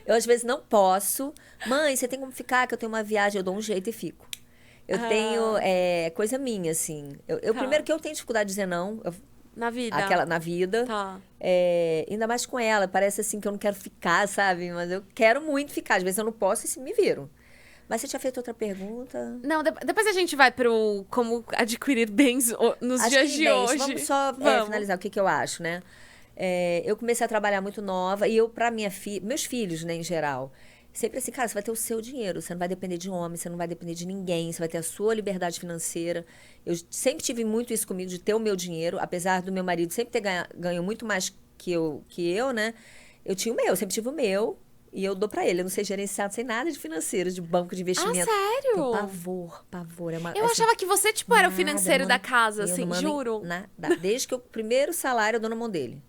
Eu, às vezes, não posso. Mãe, você tem como ficar, que eu tenho uma viagem, eu dou um jeito e fico. Eu tenho coisa minha, assim. Tá. Primeiro que eu tenho dificuldade de dizer não. Na vida. Na vida. Tá. Ainda mais com ela. Parece assim que eu não quero ficar, sabe? Mas eu quero muito ficar. Às vezes eu não posso e se me viro. Mas você tinha feito outra pergunta? Não, depois a gente vai pro como adquirir bens nos Acho dias que de bem, hoje. Vamos só Vamos. finalizar o que eu acho, né? Eu comecei a trabalhar muito nova e eu, para meus filhos, né, em geral, Sempre assim, cara, você vai ter o seu dinheiro, você não vai depender de homem, você não vai depender de ninguém, você vai ter a sua liberdade financeira. Eu sempre tive muito isso comigo, de ter o meu dinheiro, apesar do meu marido sempre ter ganho muito mais que eu, né? Eu tinha o meu, eu sempre tive o meu, e eu dou pra ele. Eu não sei gerenciar, não sei nada de financeiro, de banco de Ah, investimento. Tenho sério? pavor. É uma, Eu assim, achava que você, tipo, era o nada, não financeiro da mando, casa, eu não assim, mando em juro. nada. Desde que o primeiro salário eu dou na mão dele.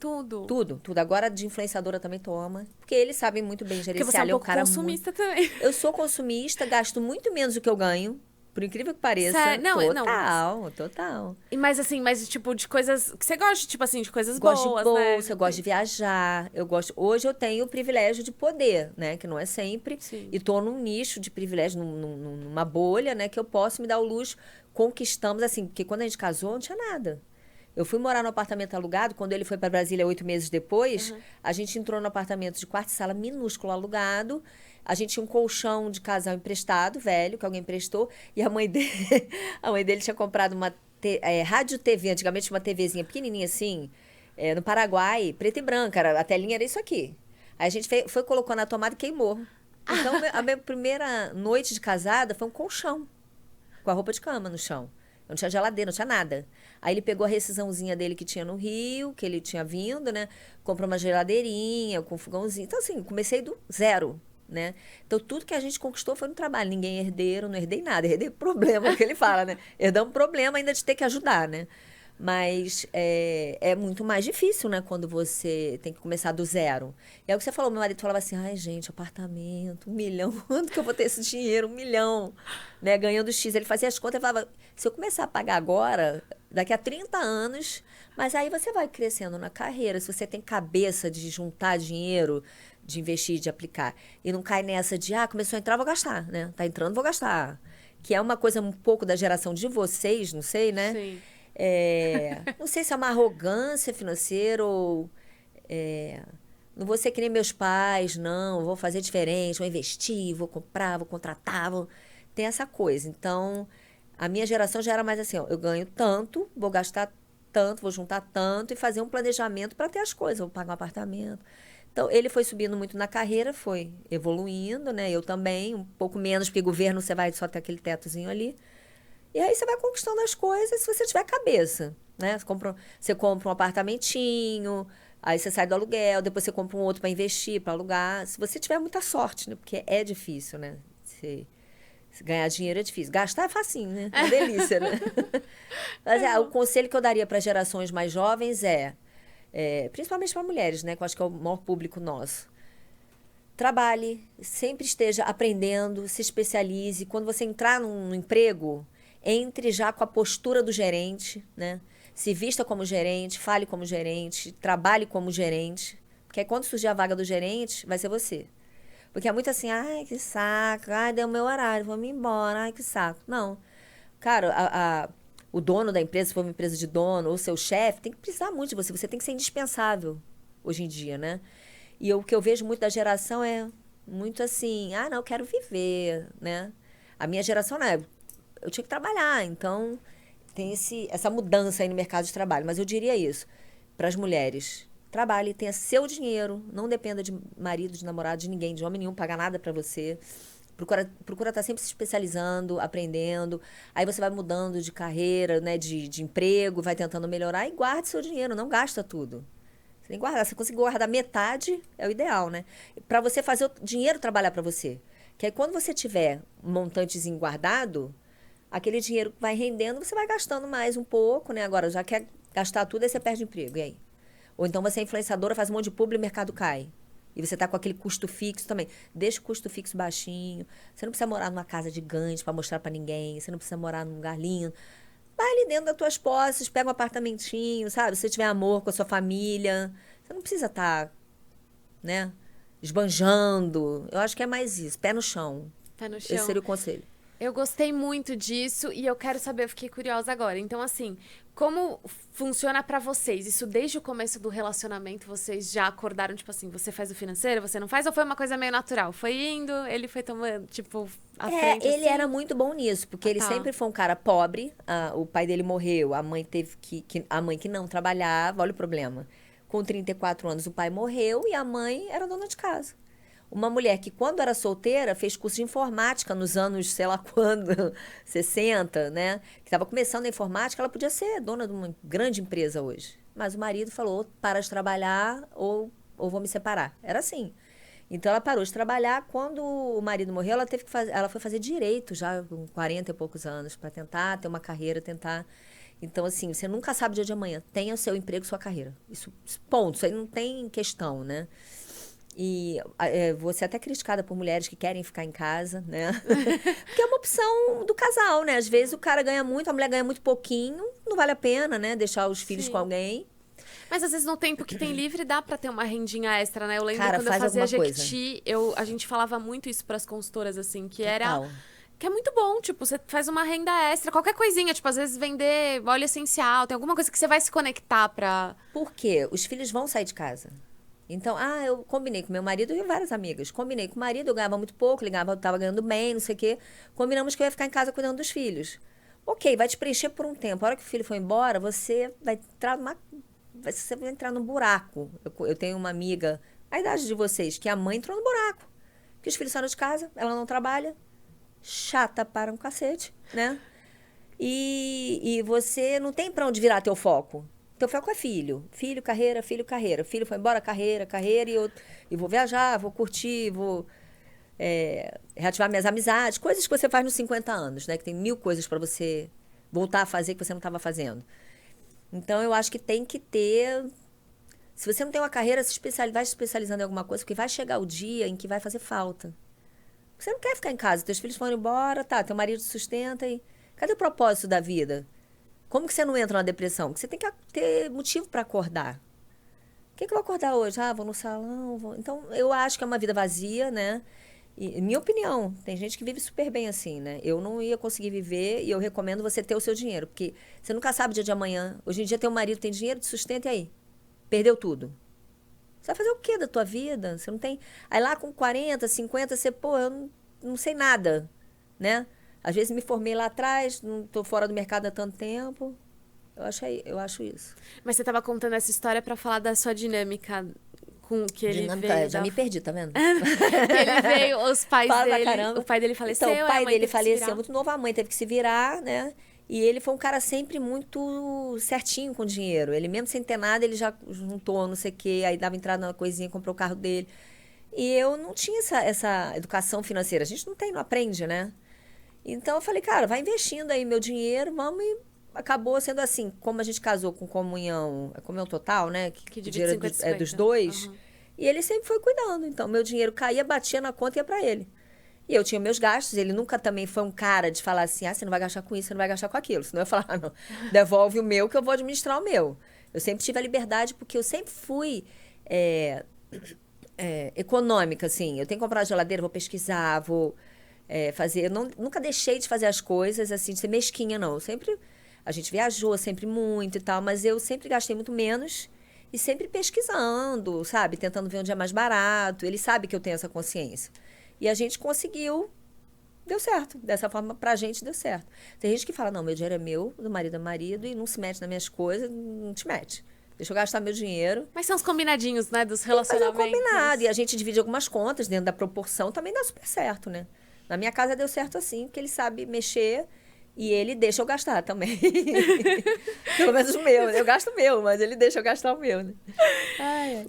Tudo. Tudo. Agora de influenciadora também toma. Porque eles sabem muito bem Porque você é gerenciar. um Ele é um pouco cara muito. consumista também. Eu sou consumista, gasto muito menos do que eu ganho. Por incrível que pareça. Sério? Não, não, mas. Total. Mas assim, mas tipo, de coisas. Que você gosta, tipo assim, de coisas Gosto de boas, né? bolsa, eu gosto de viajar. Eu gosto. Hoje eu tenho o privilégio de poder, né? Que não é sempre. Sim. E tô num nicho de privilégio, numa bolha, né? Que eu posso me dar o luxo. Conquistamos, assim, porque quando a gente casou, não tinha nada. Eu fui morar no apartamento alugado, quando ele foi para Brasília 8 meses depois, a gente entrou no apartamento de quarto e sala minúsculo alugado. A gente tinha um colchão de casal emprestado, velho, que alguém emprestou, e a mãe dele, a mãe dele tinha comprado uma rádio TV, antigamente uma TVzinha pequenininha assim, no Paraguai, preta e branca, a telinha era isso aqui. Aí a gente foi, colocou na tomada e queimou. Então, a minha primeira noite de casada foi um colchão com a roupa de cama no chão. Eu não tinha geladeira, não tinha nada. Aí ele pegou a rescisãozinha dele que tinha no Rio, que ele tinha vindo, né? Comprou uma geladeirinha com fogãozinho. Então, assim, comecei do zero, né? Então, tudo que a gente conquistou foi no trabalho. Ninguém é herdeiro, não herdei nada. Herdei problema, que ele fala, né? Herdar um problema ainda de ter que ajudar, né? Mas é muito mais difícil, né? Quando você tem que começar do zero. E é o que você falou, meu marido falava assim, ai, gente, apartamento, 1 milhão, quando que eu vou ter esse dinheiro? 1 milhão, né? Ganhando X. Ele fazia as contas e falava, se eu começar a pagar agora, daqui a 30 anos, mas aí você vai crescendo na carreira. Se você tem cabeça de juntar dinheiro, de investir, de aplicar, e não cai nessa de, começou a entrar, vou gastar, né? Tá entrando, vou gastar. Que é uma coisa um pouco da geração de vocês, não sei, né? Sim. Não sei se é uma arrogância financeira ou. Não vou ser que nem meus pais, não, vou fazer diferente, vou investir, vou comprar, vou contratar. Tem essa coisa. Então, a minha geração já era mais assim: ó, eu ganho tanto, vou gastar tanto, vou juntar tanto e fazer um planejamento para ter as coisas, vou pagar um apartamento. Então, ele foi subindo muito na carreira, foi evoluindo, né? Eu também, um pouco menos, porque governo você vai só ter aquele tetozinho ali. E aí você vai conquistando as coisas se você tiver cabeça, né? Você compra um apartamentinho, aí você sai do aluguel, depois você compra um outro para investir, para alugar. Se você tiver muita sorte, né? Porque é difícil, né? Se ganhar dinheiro é difícil. Gastar é facinho, né? É uma delícia, né? Mas o conselho que eu daria para gerações mais jovens principalmente para mulheres, né? Que eu acho que é o maior público nosso. Trabalhe, sempre esteja aprendendo, se especialize. Quando você entrar num emprego, entre já com a postura do gerente, né? Se vista como gerente, fale como gerente, trabalhe como gerente. Porque aí quando surgir a vaga do gerente, vai ser você. Porque é muito assim, ai, que saco, ai, deu meu horário, vou me embora, ai, que saco. Não. Cara, o dono da empresa, se for uma empresa de dono, ou seu chefe, tem que precisar muito de você. Você tem que ser indispensável hoje em dia, né? E o que eu vejo muito da geração é muito assim, não, eu quero viver, né? A minha geração, né? Eu tinha que trabalhar, então tem essa mudança aí no mercado de trabalho. Mas eu diria isso, para as mulheres, trabalhe, tenha seu dinheiro, não dependa de marido, de namorado, de ninguém, de homem nenhum, pagar nada para você. Procura estar sempre se especializando, aprendendo. Aí você vai mudando de carreira, né, de emprego, vai tentando melhorar e guarde seu dinheiro, não gasta tudo. Você tem que guardar. Se conseguir guardar metade, é o ideal, né? Para você fazer o dinheiro trabalhar para você. Que aí quando você tiver um montantezinho guardado, aquele dinheiro vai rendendo, você vai gastando mais um pouco, né? Agora, já quer gastar tudo, aí você perde emprego. E aí? Ou então você é influenciadora, faz um monte de publi e o mercado cai. E você tá com aquele custo fixo também. Deixa o custo fixo baixinho. Você não precisa morar numa casa gigante para mostrar para ninguém. Você não precisa morar num lugar lindo. Vai ali dentro das tuas posses, pega um apartamentinho, sabe? Se você tiver amor com a sua família, você não precisa estar, né, esbanjando. Eu acho que é mais isso, pé no chão. Pé no Esse chão. seria o conselho. Eu gostei muito disso e eu quero saber, eu fiquei curiosa agora. Então, assim, como funciona pra vocês? Isso desde o começo do relacionamento, vocês já acordaram, tipo assim, você faz o financeiro, você não faz? Ou foi uma coisa meio natural? Foi indo, ele foi tomando, tipo, à frente, Ele assim? era muito bom nisso, porque ele Tá. sempre foi um cara pobre. O pai dele morreu, a mãe teve a mãe que não trabalhava, olha o problema. Com 34 anos, o pai morreu e a mãe era dona de casa. Uma mulher que, quando era solteira, fez curso de informática nos anos, sei lá quando, 60, né? Que estava começando a informática, ela podia ser dona de uma grande empresa hoje. Mas o marido falou, ou para de trabalhar ou vou me separar. Era assim. Então, ela parou de trabalhar. Quando o marido morreu, ela teve que fazer, ela foi fazer direito já com 40 e poucos anos, para tentar ter uma carreira, tentar... Então, assim, você nunca sabe o dia de amanhã. Tenha o seu emprego, sua carreira. Isso, ponto. Isso aí não tem questão, né? E vou ser até criticada por mulheres que querem ficar em casa, né? Porque é uma opção do casal, né? Às vezes o cara ganha muito, a mulher ganha muito pouquinho. Não vale a pena, né? Deixar os filhos Sim. com alguém. Mas às vezes no tempo que tem livre dá pra ter uma rendinha extra, né? Eu lembro Cara, quando eu faz fazia alguma Jequiti, a gente falava muito isso pras consultoras, assim, que era... Total. Que é muito bom, tipo, você faz uma renda extra, qualquer coisinha, tipo, às vezes vender óleo essencial, tem alguma coisa que você vai se conectar pra... Por quê? Os filhos vão sair de casa. Então, eu combinei com meu marido e várias amigas. Combinei com o marido, eu ganhava muito pouco, ligava, eu tava ganhando bem, não sei o quê. Combinamos que eu ia ficar em casa cuidando dos filhos. Ok, vai te preencher por um tempo. A hora que o filho for embora, você vai entrar num buraco. Eu tenho uma amiga, a idade de vocês, que a mãe entrou no buraco. Que os filhos saíram de casa, ela não trabalha. Chata para um cacete, né? E você não tem pra onde virar teu foco. Teu foco é filho. Filho, carreira, filho, carreira. Filho foi embora, carreira, e vou viajar, vou curtir, vou reativar minhas amizades. Coisas que você faz nos 50 anos, né? Que tem 1000 coisas pra você voltar a fazer que você não estava fazendo. Então, eu acho que tem que ter... Se você não tem uma carreira, vai se especializando em alguma coisa, porque vai chegar o dia em que vai fazer falta. Você não quer ficar em casa, teus filhos foram embora, tá, teu marido sustenta e... Cadê o propósito da vida? Como que você não entra na depressão? Porque você tem que ter motivo para acordar. O que eu vou acordar hoje? Vou no salão, vou... Então, eu acho que é uma vida vazia, né? E, minha opinião, tem gente que vive super bem assim, né? Eu não ia conseguir viver e eu recomendo você ter o seu dinheiro, porque você nunca sabe o dia de amanhã. Hoje em dia, teu marido tem dinheiro, te sustenta e aí? Perdeu tudo. Você vai fazer o quê da tua vida? Você não tem... Aí lá com 40, 50, você, eu não sei nada, né? Às vezes me formei lá atrás, não estou fora do mercado há tanto tempo. Eu acho isso. Mas você estava contando essa história pra falar da sua dinâmica com que ele veio... Já me perdi, tá vendo? Ele veio, os pais dele... Caramba. O pai dele faleceu, então, o pai dele faleceu muito muito novo, a mãe teve que se virar, né? E ele foi um cara sempre muito certinho com dinheiro. Ele mesmo sem ter nada, ele já juntou não sei o quê, aí dava entrada na coisinha, comprou o carro dele. E eu não tinha essa educação financeira. A gente não tem, não aprende, né? Então eu falei, cara, vai investindo aí meu dinheiro, vamos, e acabou sendo assim. Como a gente casou com comunhão total, né? Que o divide dinheiro 50, é dos dois. Uhum. E ele sempre foi cuidando. Então, meu dinheiro caía, batia na conta e ia pra ele. E eu tinha meus gastos. Ele nunca também foi um cara de falar assim, você não vai gastar com isso, você não vai gastar com aquilo. Senão eu ia falar, não, devolve o meu que eu vou administrar o meu. Eu sempre tive a liberdade porque eu sempre fui... econômica, assim. Eu tenho que comprar uma geladeira, vou pesquisar, vou fazer... Eu nunca deixei de fazer as coisas, assim, de ser mesquinha, não. Eu sempre... A gente viajou sempre muito e tal, mas eu sempre gastei muito menos e sempre pesquisando, sabe? Tentando ver onde é mais barato. Ele sabe que eu tenho essa consciência. E a gente conseguiu... Deu certo. Dessa forma, pra gente, deu certo. Tem gente que fala, não, meu dinheiro é meu, do marido é marido, e não se mete nas minhas coisas, não te mete. Deixa eu gastar meu dinheiro. Mas são os combinadinhos, né, dos Mas é um relacionamentos. combinado. E a gente divide algumas contas dentro da proporção, também dá super certo, né? Na minha casa deu certo assim, porque ele sabe mexer e ele deixa eu gastar também. Pelo menos o meu. Eu gasto o meu, mas ele deixa eu gastar o meu, né?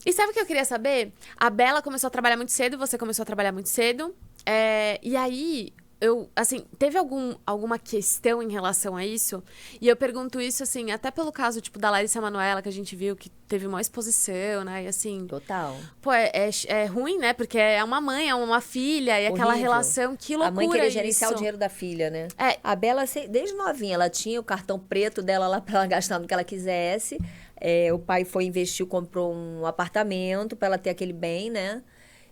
E sabe o que eu queria saber? A Bela começou a trabalhar muito cedo, você começou a trabalhar muito cedo. E aí... teve alguma questão em relação a isso? E eu pergunto isso, assim, até pelo caso, tipo, da Larissa Manoela, que a gente viu que teve uma exposição, né? E assim... Total. Pô, é ruim, né? Porque é uma mãe, é uma filha, e aquela Horrível. relação, que loucura. A mãe queria gerenciar isso. o dinheiro da filha, né? A Bela, desde novinha, ela tinha o cartão preto dela lá pra ela gastar no que ela quisesse. O pai investiu, comprou um apartamento pra ela ter aquele bem, né?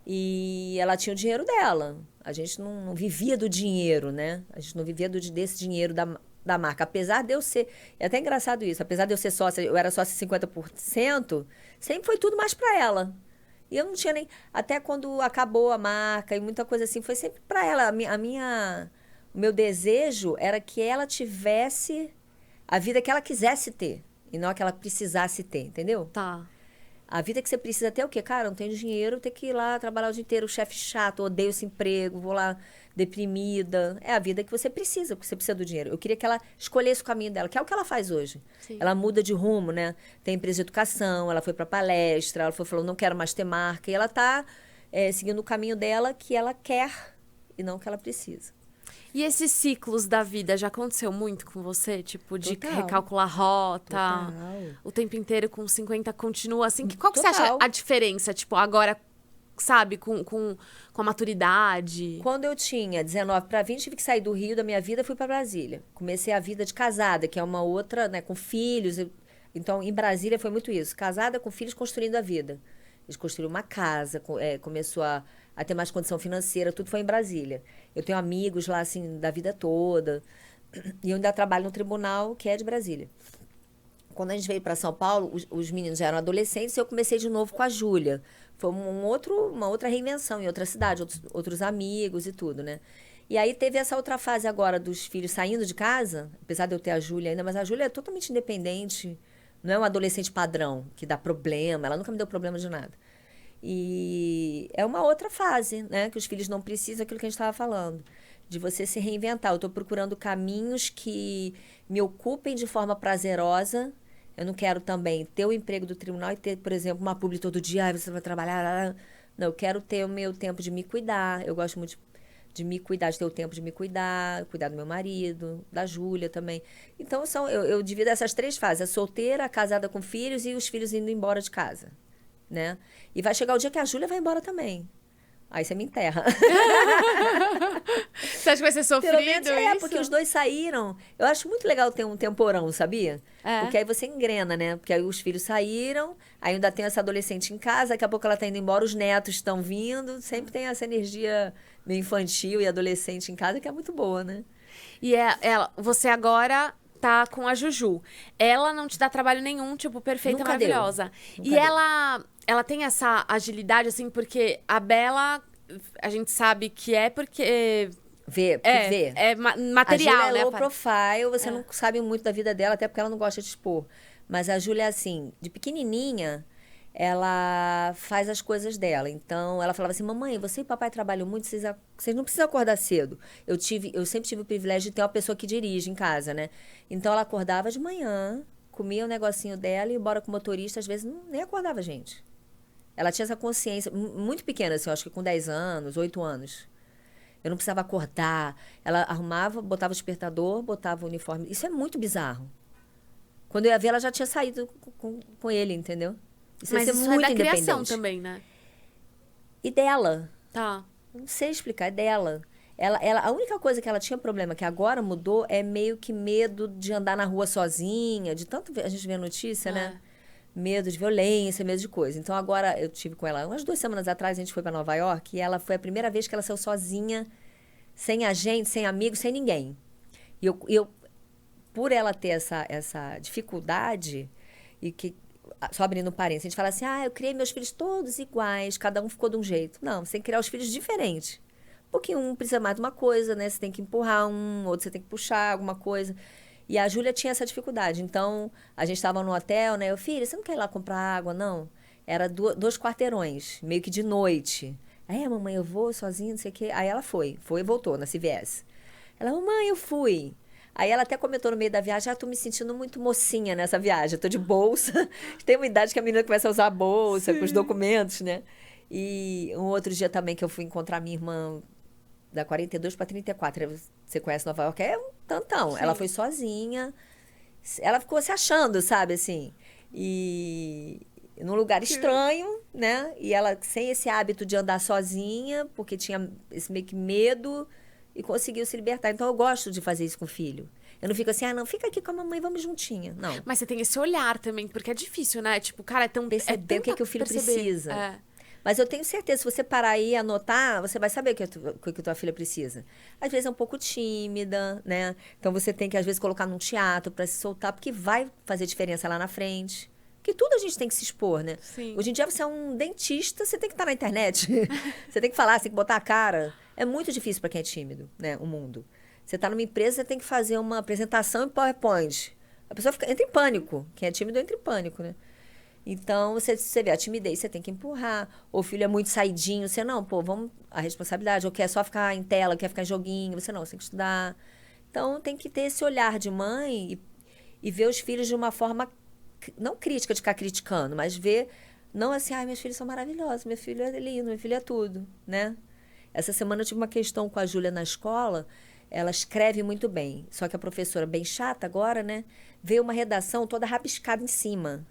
E ela tinha o dinheiro dela. A gente não vivia do dinheiro, né? A gente não vivia desse dinheiro da marca. Apesar de eu ser... É até engraçado isso. Apesar de eu ser sócia, eu era sócia 50%, sempre foi tudo mais pra ela. E eu não tinha nem... Até quando acabou a marca e muita coisa assim, foi sempre pra ela. O meu desejo era que ela tivesse a vida que ela quisesse ter. E não a que ela precisasse ter, entendeu? Tá. A vida que você precisa até o quê? Cara, não tenho dinheiro, tenho que ir lá trabalhar o dia inteiro, chefe chato, odeio esse emprego, vou lá deprimida. É a vida que você precisa, porque você precisa do dinheiro. Eu queria que ela escolhesse o caminho dela, que é o que ela faz hoje. Sim. Ela muda de rumo, né? Tem empresa de educação, ela foi para palestra, ela falou, não quero mais ter marca. E ela está seguindo o caminho dela que ela quer e não que ela precisa. E esses ciclos da vida já aconteceu muito com você? Tipo, de Total. recalcular rota, Total. o tempo inteiro com 50 continua assim? Qual que você Total. acha a diferença? Tipo, agora, sabe, com a maturidade? Quando eu tinha 19 para 20, tive que sair do Rio, da minha vida, fui para Brasília. Comecei a vida de casada, que é uma outra, né, com filhos. Então, em Brasília foi muito isso. Casada com filhos, construindo a vida. Eles construíram uma casa, começou a ter mais condição financeira, tudo foi em Brasília. Eu tenho amigos lá, assim, da vida toda. E eu ainda trabalho no tribunal, que é de Brasília. Quando a gente veio para São Paulo, os meninos já eram adolescentes e eu comecei de novo com a Júlia. Foi uma outra reinvenção em outra cidade, outros amigos e tudo, né? E aí teve essa outra fase agora dos filhos saindo de casa, apesar de eu ter a Júlia ainda, mas a Júlia é totalmente independente, não é um adolescente padrão, que dá problema, ela nunca me deu problema de nada. E é uma outra fase, né? Que os filhos não precisam, aquilo que a gente estava falando, de você se reinventar. Eu estou procurando caminhos que me ocupem de forma prazerosa. Eu não quero também ter o emprego do tribunal e ter, por exemplo, uma publi todo dia, você vai trabalhar. Não, eu quero ter o meu tempo de me cuidar. Eu gosto muito de me cuidar, de ter o tempo de me cuidar do meu marido, da Júlia também. Então, eu divido essas 3 fases: a solteira, a casada com filhos e os filhos indo embora de casa, né? E vai chegar o dia que a Júlia vai embora também. Aí você me enterra. Você acha que vai ser sofrido Pelo menos isso? porque os dois saíram. Eu acho muito legal ter um temporão, sabia? É. Porque aí você engrena, né? Porque aí os filhos saíram, aí ainda tem essa adolescente em casa, daqui a pouco ela tá indo embora, os netos estão vindo. Sempre tem essa energia meio infantil e adolescente em casa, que é muito boa, né? E você agora tá com a Juju. Ela não te dá trabalho nenhum, tipo, perfeita, Nunca deu. maravilhosa. Nunca E deu. ela tem essa agilidade, assim, porque a Bela, a gente sabe que é porque... Vê. É material, a Júlia né? é low profile, você não sabe muito da vida dela, até porque ela não gosta de expor. Mas a Júlia é assim, de pequenininha, ela faz as coisas dela. Então, ela falava assim, mamãe, você e papai trabalham muito, vocês não precisam acordar cedo. Eu sempre tive o privilégio de ter uma pessoa que dirige em casa, né? Então, ela acordava de manhã, comia o negocinho dela e ia embora com o motorista, às vezes nem acordava a gente. Ela tinha essa consciência, muito pequena, assim, eu acho que com 10 anos, 8 anos. Eu não precisava acordar. Ela arrumava, botava o despertador, botava o uniforme. Isso é muito bizarro. Quando eu ia ver, ela já tinha saído com ele, entendeu? Isso Mas ia ser isso muito é da criação independente. também, né? E dela. Tá. Eu não sei explicar, é dela. A única coisa que ela tinha problema, que agora mudou, é meio que medo de andar na rua sozinha, de tanto a gente vê a notícia, né? Medo de violência, medo de coisa. Então, agora eu tive com ela, umas 2 semanas atrás, a gente foi para Nova York e ela foi a primeira vez que ela saiu sozinha, sem agente, sem amigos, sem ninguém. E eu por ela ter essa dificuldade, e que, só abrindo parênteses, a gente fala assim, eu criei meus filhos todos iguais, cada um ficou de um jeito. Não, você tem que criar os filhos diferentes. Porque um precisa mais de uma coisa, né? Você tem que empurrar outro você tem que puxar alguma coisa. E a Júlia tinha essa dificuldade. Então, a gente estava no hotel, né? Eu, filha, você não quer ir lá comprar água, não? Era 2 quarteirões, meio que de noite. Aí, mamãe, eu vou sozinha, não sei o quê. Aí ela foi e voltou na CVS. Ela, mamãe, eu fui. Aí ela até comentou no meio da viagem, tô me sentindo muito mocinha nessa viagem. Eu tô de bolsa. Tem uma idade que a menina começa a usar a bolsa, com os documentos, né? E um outro dia também que eu fui encontrar minha irmã da 42 para 34. Você conhece Nova York? É um tantão. Sim. Ela foi sozinha. Ela ficou se achando, sabe, assim. E num lugar estranho, né? E ela sem esse hábito de andar sozinha, porque tinha esse meio que medo, e conseguiu se libertar. Então, eu gosto de fazer isso com o filho. Eu não fico assim, não, fica aqui com a mamãe, vamos juntinha. Não. Mas você tem esse olhar também, porque é difícil, né? Tipo, cara, é tão... Perceber o que o filho precisa. É. Mas eu tenho certeza, se você parar aí e anotar, você vai saber o que a tua filha precisa. Às vezes é um pouco tímida, né? Então você tem que, às vezes, colocar num teatro para se soltar, porque vai fazer diferença lá na frente. Porque tudo a gente tem que se expor, né? Sim. Hoje em dia você é um dentista, você tem que estar na internet. Você tem que falar, você tem que botar a cara. É muito difícil para quem é tímido, né? O mundo. Você está numa empresa, você tem que fazer uma apresentação em PowerPoint. A pessoa entra em pânico. Quem é tímido entra em pânico, né? Então, você vê a timidez, você tem que empurrar. Ou o filho é muito saidinho, você não, pô, vamos a responsabilidade. Ou quer só ficar em tela, quer ficar em joguinho, você não, você tem que estudar. Então, tem que ter esse olhar de mãe e ver os filhos de uma forma, não crítica, de ficar criticando, mas ver, não assim, ai, meus filhos são maravilhosos, meu filho é lindo, meu filho é tudo, né? Essa semana eu tive uma questão com a Júlia na escola, ela escreve muito bem, só que a professora, bem chata agora, né, veio uma redação toda rabiscada em cima.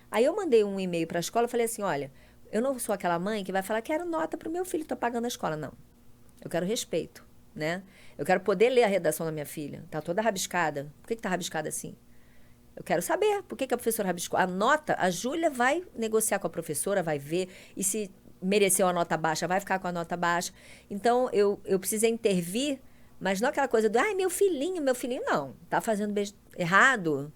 Aí eu mandei um e-mail para a escola e falei assim, olha, eu não sou aquela mãe que vai falar, quero nota para o meu filho, estou pagando a escola. Não, eu quero respeito, né? Eu quero poder ler a redação da minha filha. Tá toda rabiscada. Por que tá rabiscada assim? Eu quero saber por que a professora rabiscou. A nota, a Júlia vai negociar com a professora, vai ver, e se mereceu a nota baixa, vai ficar com a nota baixa. Então, eu precisei intervir, mas não aquela coisa do, ai, meu filhinho, não. Tá fazendo errado,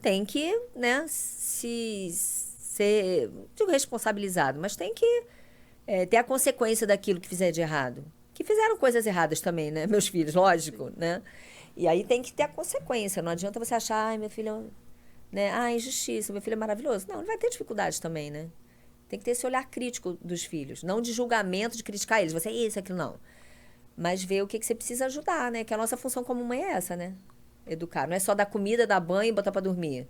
tem que, né, se ser, digo, responsabilizado, mas tem que ter a consequência daquilo que fizer de errado. Que fizeram coisas erradas também, né? Meus filhos, lógico, né? E aí tem que ter a consequência. Não adianta você achar, ai, meu filho, né? Ah, injustiça, meu filho é maravilhoso. Não, ele vai ter dificuldades também, né? Tem que ter esse olhar crítico dos filhos. Não de julgamento, de criticar eles. Você é isso, aquilo, não. Mas ver o que você precisa ajudar, né? Que a nossa função como mãe é essa, né? Educar. Não é só dar comida, dar banho e botar pra dormir.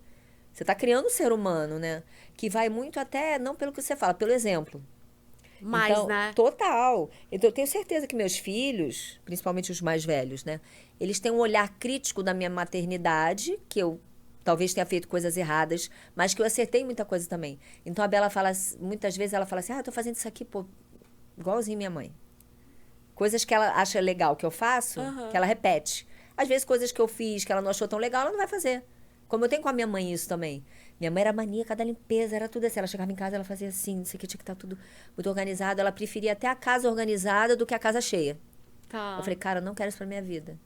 Você tá criando um ser humano, né? Que vai muito até, não pelo que você fala, pelo exemplo. Mais, Então, né? total. Então, eu tenho certeza que meus filhos, principalmente os mais velhos, né? Eles têm um olhar crítico da minha maternidade, que eu talvez tenha feito coisas erradas, mas que eu acertei muita coisa também. Então, a Bela fala, muitas vezes ela fala assim, eu tô fazendo isso aqui, pô, igualzinho minha mãe. Coisas que ela acha legal que eu faço, que ela repete. Às vezes, coisas que eu fiz que ela não achou tão legal, ela não vai fazer. Como eu tenho com a minha mãe isso também. Minha mãe era maníaca da limpeza, era tudo assim. Ela chegava em casa, ela fazia assim, não sei o que, tinha que estar tudo muito organizado. Ela preferia até a casa organizada do que a casa cheia. Tá. Eu falei, cara, eu não quero isso pra minha vida.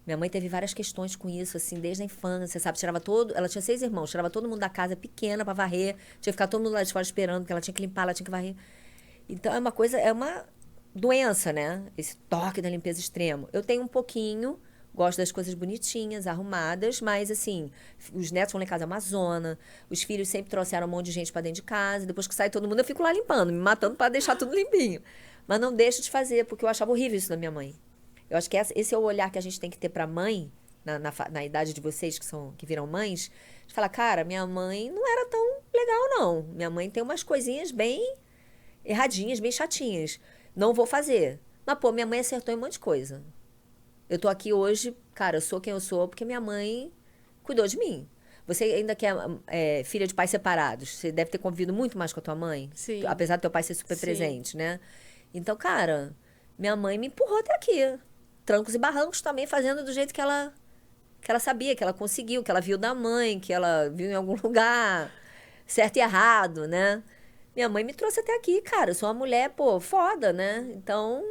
Minha mãe teve várias questões com isso, assim, desde a infância, sabe? Tirava todo... Ela tinha 6 irmãos, tirava todo mundo da casa pequena pra varrer. Tinha que ficar todo mundo lá de fora esperando, porque ela tinha que limpar, ela tinha que varrer. Então, é uma coisa, é uma doença, né? Esse toque da limpeza extremo. Eu tenho um pouquinho, gosto das coisas bonitinhas, arrumadas, mas assim, os netos vão lá em casa, é uma zona. Os filhos sempre trouxeram um monte de gente pra dentro de casa. Depois que sai todo mundo, eu fico lá limpando, me matando pra deixar tudo limpinho. Mas não deixo de fazer, porque eu achava horrível isso da minha mãe. Eu acho que esse é o olhar que a gente tem que ter pra mãe, na idade de vocês que viram mães, de falar, cara, minha mãe não era tão legal, não. Minha mãe tem umas coisinhas bem erradinhas, bem chatinhas. Não vou fazer. Mas, pô, minha mãe acertou em um monte de coisa. Eu tô aqui hoje, cara, eu sou quem eu sou porque minha mãe cuidou de mim. Você ainda que é filha de pais separados, você deve ter convivido muito mais com a tua mãe. Sim. Apesar do teu pai ser super Sim. presente, né? Então, cara, minha mãe me empurrou até aqui. Trancos e barrancos também, fazendo do jeito que ela sabia, que ela conseguiu, que ela viu da mãe, que ela viu em algum lugar, certo e errado, né? Minha mãe me trouxe até aqui, cara. Eu sou uma mulher, pô, foda, né? Então,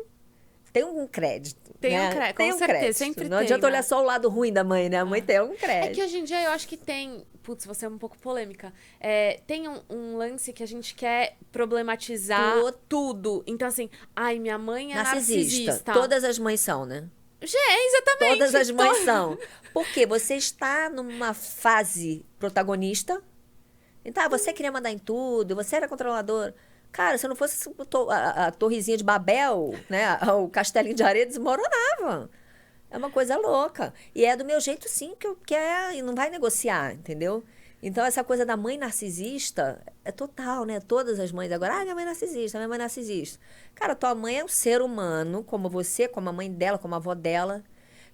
tem um crédito. Tem né? um crédito, Tem com um certeza, crédito. sempre Não tem, adianta né? olhar só o lado ruim da mãe, né? A mãe tem um É crédito. que hoje em dia eu acho que tem. Putz, você é um pouco polêmica. Tem um lance que a gente quer problematizar tudo. Então, assim, ai, minha mãe é narcisista. Todas as mães são, né? Exatamente. Todas as mães são. Porque você está numa fase protagonista. Então, você queria mandar em tudo, você era controladora. Cara, se não fosse a torrezinha de Babel, né? O castelinho de areia desmoronava. É uma coisa louca. E é do meu jeito, sim, que eu quero e não vai negociar, entendeu? Então, essa coisa da mãe narcisista é total, né? Todas as mães agora, minha mãe é narcisista, minha mãe é narcisista. Cara, tua mãe é um ser humano, como você, como a mãe dela, como a avó dela,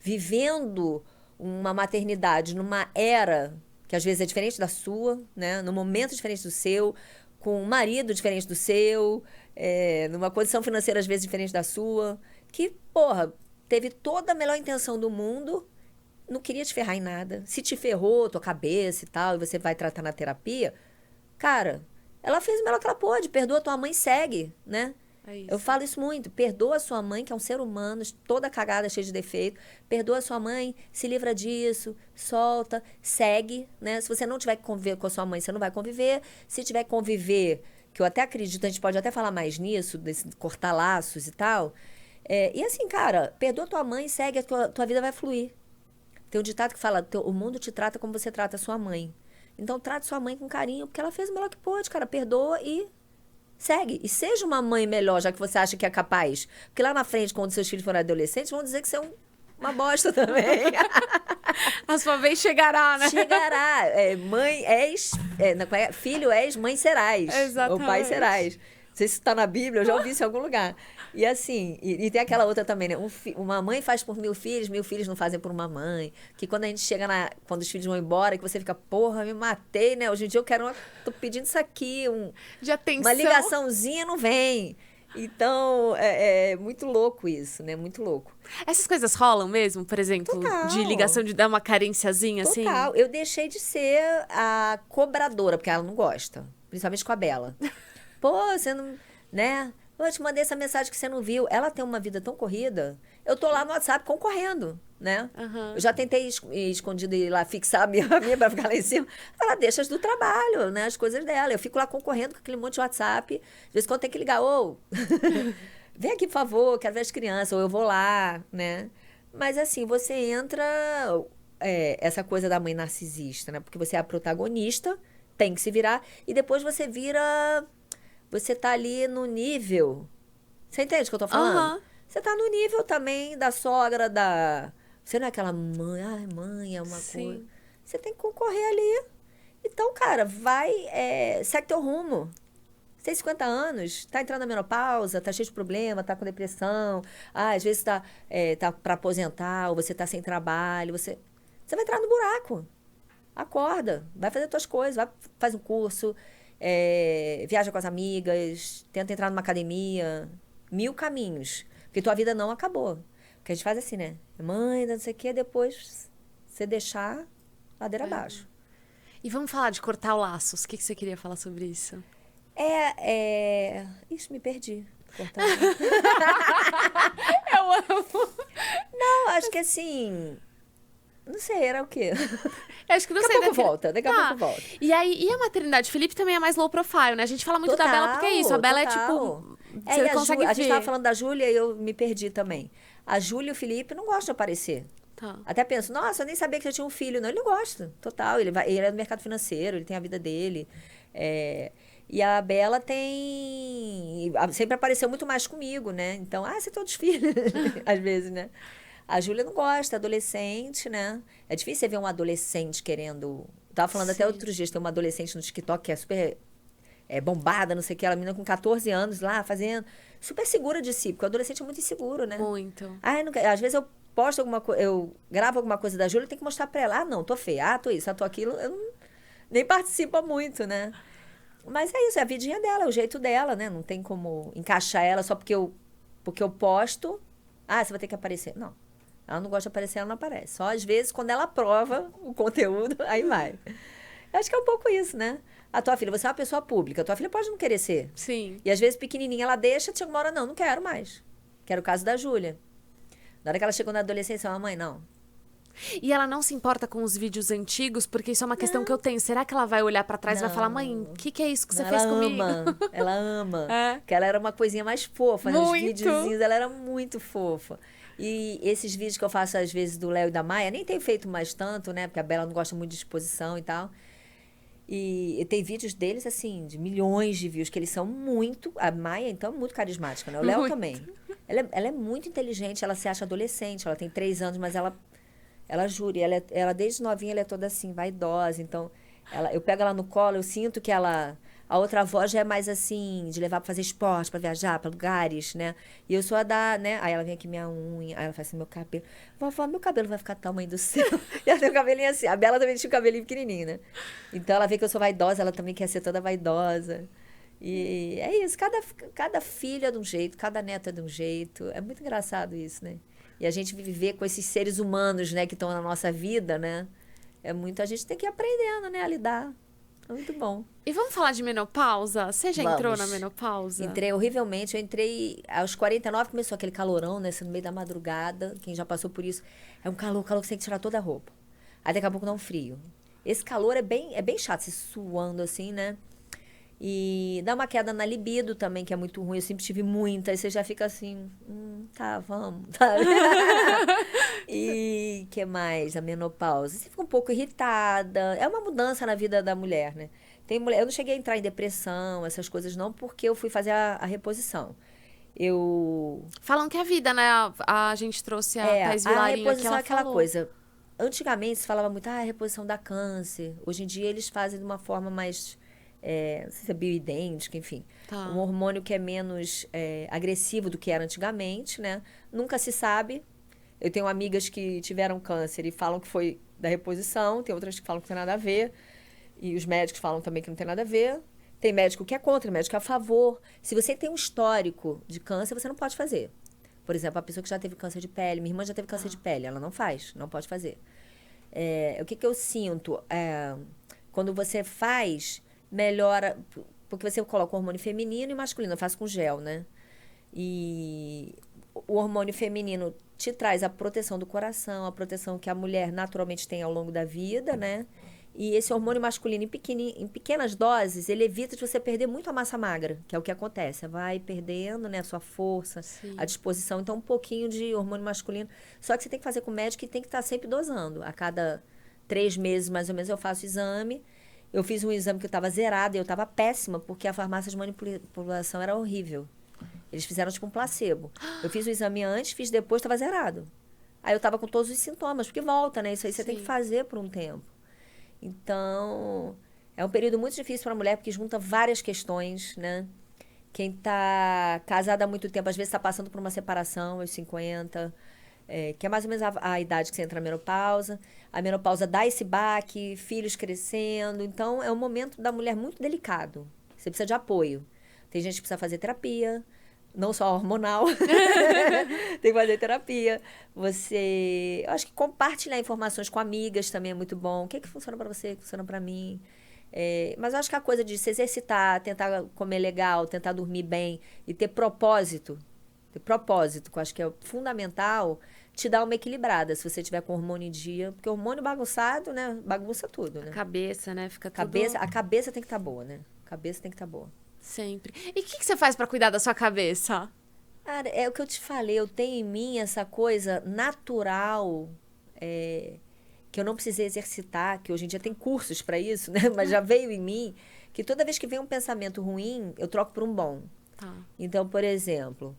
vivendo uma maternidade numa era que às vezes é diferente da sua, né? Num momento diferente do seu, com um marido diferente do seu, numa condição financeira às vezes diferente da sua, que, porra, teve toda a melhor intenção do mundo, não queria te ferrar em nada. Se te ferrou, tua cabeça e tal, e você vai tratar na terapia, cara, ela fez o melhor que ela pôde, perdoa tua mãe, segue, né? É isso. Eu falo isso muito. Perdoa a sua mãe, que é um ser humano, toda cagada, cheia de defeito. Perdoa a sua mãe, se livra disso, solta, segue, né? Se você não tiver que conviver com a sua mãe, você não vai conviver. Se tiver que conviver, que eu até acredito, a gente pode até falar mais nisso, desse cortar laços e tal. E assim, cara, perdoa tua mãe, segue, a tua vida vai fluir. Tem um ditado que fala, o mundo te trata como você trata a sua mãe. Então, trate sua mãe com carinho, porque ela fez o melhor que pôde, cara. Perdoa e segue. E seja uma mãe melhor, já que você acha que é capaz. Porque lá na frente, quando seus filhos forem adolescentes, vão dizer que você é uma bosta também. A sua vez chegará, né? Chegará. Mãe és... filho és, mãe serás. Exatamente. Ou pai serás. Não sei se está na Bíblia, eu já ouvi isso em algum lugar. E assim, e tem aquela outra também, né? Uma mãe faz por 1000 filhos não fazem por uma mãe. Que quando a gente chega quando os filhos vão embora, que você fica, porra, me matei, né? Hoje em dia eu quero tô pedindo isso aqui, De atenção. uma ligaçãozinha não vem. Então, é muito louco isso, né? Muito louco. Essas coisas rolam mesmo, por exemplo? Total. De ligação, de dar uma carenciazinha, assim? Total. Eu deixei de ser a cobradora, porque ela não gosta. Principalmente com a Bela. Pô, você não... Né? Eu te mandei essa mensagem que você não viu. Ela tem uma vida tão corrida. Eu tô lá no WhatsApp concorrendo, né? Uhum. Eu já tentei escondido ir lá fixar a minha pra ficar lá em cima. Ela deixa as do trabalho, né? As coisas dela. Eu fico lá concorrendo com aquele monte de WhatsApp. Às vezes quando tem que ligar, vem aqui, por favor, quero ver as crianças. Ou eu vou lá, né? Mas assim, você entra... essa coisa da mãe narcisista, né? Porque você é a protagonista, tem que se virar. E depois você vira... Você tá ali no nível... Você entende o que eu tô falando? Uhum. Você tá no nível também da sogra, Você não é aquela mãe, ai, mãe, é uma coisa... Você tem que concorrer ali. Então, cara, segue teu rumo. Você tem 50 anos, tá entrando na menopausa, tá cheio de problema, tá com depressão, às vezes tá pra aposentar, ou você tá sem trabalho, você vai entrar no buraco. Acorda, vai fazer tuas coisas, faz um curso... viaja com as amigas, tenta entrar numa academia, 1000 caminhos, porque tua vida não acabou. Porque a gente faz assim, né? Mãe, não sei o quê, depois você deixar ladeira abaixo. E vamos falar de cortar laços. O que você queria falar sobre isso? Ixi, me perdi. Cortar. Eu amo. Não, acho que assim... Não sei, era o quê? Eu acho que não Daqui sei. a pouco volta, daqui a pouco volta. E aí, e a maternidade? Felipe também é mais low profile, né? A gente fala muito da Bela porque é isso. A Bela é tipo... Você consegue ver. A gente tava falando da Júlia e eu me perdi também. A Júlia e o Felipe não gostam de aparecer. Tá. Até penso, nossa, eu nem sabia que já tinha um filho. Não, ele não gosta, total. Ele é do mercado financeiro, ele tem a vida dele. E a Bela sempre apareceu muito mais comigo, né? Então, você tem todos filhos, às vezes, né? A Júlia não gosta, adolescente, né? É difícil você ver um adolescente querendo... Tava falando até outros dias, tem uma adolescente no TikTok que é super bombada, não sei o que, ela menina com 14 anos lá, fazendo... Super segura de si, porque o adolescente é muito inseguro, né? Muito. Às vezes eu posto alguma coisa, eu gravo alguma coisa da Júlia, tem que mostrar pra ela, não, tô feia, tô isso, tô aquilo, nem participa muito, né? Mas é isso, é a vidinha dela, é o jeito dela, né? Não tem como encaixar ela só porque eu posto, você vai ter que aparecer. Não. Ela não gosta de aparecer, ela não aparece. Só às vezes, quando ela aprova o conteúdo, aí vai. Eu acho que é um pouco isso, né? A tua filha, você é uma pessoa pública, a tua filha pode não querer ser. Sim. E às vezes, pequenininha, ela deixa, chega uma hora, não quero mais. Que era o caso da Júlia. Na hora que ela chegou na adolescência, mãe, não. E ela não se importa com os vídeos antigos, porque isso é uma questão que eu tenho. Será que ela vai olhar pra trás e vai falar, mãe, o que é isso que você fez comigo? Ela ama. Porque ela era uma coisinha mais fofa. Nos videozinhos, ela era muito fofa. E esses vídeos que eu faço, às vezes, do Léo e da Maia, nem tenho feito mais tanto, né? Porque a Bela não gosta muito de exposição e tal. E tem vídeos deles, assim, de milhões de views, que eles são muito... A Maia, então, é muito carismática, né? O Léo também. Ela é muito inteligente, ela se acha adolescente, ela tem 3 anos, mas ela jura, ela desde novinha, ela é toda assim, vaidosa. Então, eu pego ela no colo, eu sinto que a outra avó já é mais assim, de levar pra fazer esporte, pra viajar, pra lugares, né? E eu sou a né? Aí ela vem aqui minha unha, aí ela faz assim, meu cabelo. Vovó, meu cabelo vai ficar do tamanho do seu. E ela tem o cabelinho assim. A Bela também tinha o cabelinho pequenininho, né? Então ela vê que eu sou vaidosa, ela também quer ser toda vaidosa. E é isso, cada filho é de um jeito, cada neto é de um jeito. É muito engraçado isso, né? E a gente viver com esses seres humanos, né, que estão na nossa vida, né? A gente tem que ir aprendendo, né, a lidar. É muito bom. E vamos falar de menopausa? Você já entrou na menopausa? Entrei horrivelmente. Eu entrei aos 49, começou aquele calorão, né? No meio da madrugada. Quem já passou por isso. É um calor que você tem que tirar toda a roupa. Aí daqui a pouco dá um frio. Esse calor é bem chato, se suando assim, né? E dá uma queda na libido também, que é muito ruim. Eu sempre tive muita. Aí você já fica assim, tá, vamos. Tá. E que mais? A menopausa. Você fica um pouco irritada. É uma mudança na vida da mulher, né? Tem mulher, eu não cheguei a entrar em depressão, essas coisas não, porque eu fui fazer a reposição. Eu Falam que é a vida, né? A gente trouxe a Thais a Vilarinho aqui, reposição ela é aquela falou. coisa. Antigamente se falava muito, a reposição dá câncer. Hoje em dia eles fazem de uma forma mais, não sei se é bioidêntica, enfim. Tá. Um hormônio que é menos agressivo do que era antigamente, né? Nunca se sabe. Eu tenho amigas que tiveram câncer e falam que foi da reposição, tem outras que falam que não tem nada a ver. E os médicos falam também que não tem nada a ver. Tem médico que é contra, médico que é a favor. Se você tem um histórico de câncer, você não pode fazer. Por exemplo, a pessoa que já teve câncer de pele, minha irmã já teve câncer de pele, ela não faz, não pode fazer. O que eu sinto? Quando você faz, melhora, porque você coloca o hormônio feminino e masculino, eu faço com gel, né? E o hormônio feminino te traz a proteção do coração, a proteção que a mulher naturalmente tem ao longo da vida, né? E esse hormônio masculino em pequenas doses, ele evita de você perder muito a massa magra, que é o que acontece. Você vai perdendo, né, a sua força, Sim. a disposição. Então, um pouquinho de hormônio masculino. Só que você tem que fazer com o médico e tem que estar sempre dosando. A cada 3 meses, mais ou menos, eu faço exame. Eu fiz um exame que eu estava zerada e eu estava péssima, porque a farmácia de manipulação era horrível. Eles fizeram tipo um placebo. Eu fiz o exame antes, fiz depois, estava zerado. Aí eu estava com todos os sintomas, porque volta, né? Isso aí você tem que fazer por um tempo. Então, é um período muito difícil para a mulher, porque junta várias questões, né? Quem está casada há muito tempo, às vezes está passando por uma separação aos 50, que é mais ou menos a idade que você entra na menopausa. A menopausa dá esse baque, filhos crescendo. Então, é um momento da mulher muito delicado. Você precisa de apoio. Tem gente que precisa fazer terapia, não só hormonal. Tem que fazer terapia. Eu acho que compartilhar informações com amigas também é muito bom. O que funciona para você, o que funciona para mim. Mas eu acho que a coisa de se exercitar, tentar comer legal, tentar dormir bem e ter propósito, que eu acho que é fundamental, te dá uma equilibrada se você tiver com hormônio em dia. Porque hormônio bagunçado, né? Bagunça tudo, né? A cabeça, né? Fica tudo... A cabeça tem que estar boa, né? A cabeça tem que estar boa. Sempre. E o que você faz pra cuidar da sua cabeça? Cara, é o que eu te falei, eu tenho em mim essa coisa natural, que eu não precisei exercitar, que hoje em dia tem cursos para isso, né? Mas já veio em mim, que toda vez que vem um pensamento ruim, eu troco por um bom. Tá. Então, por exemplo,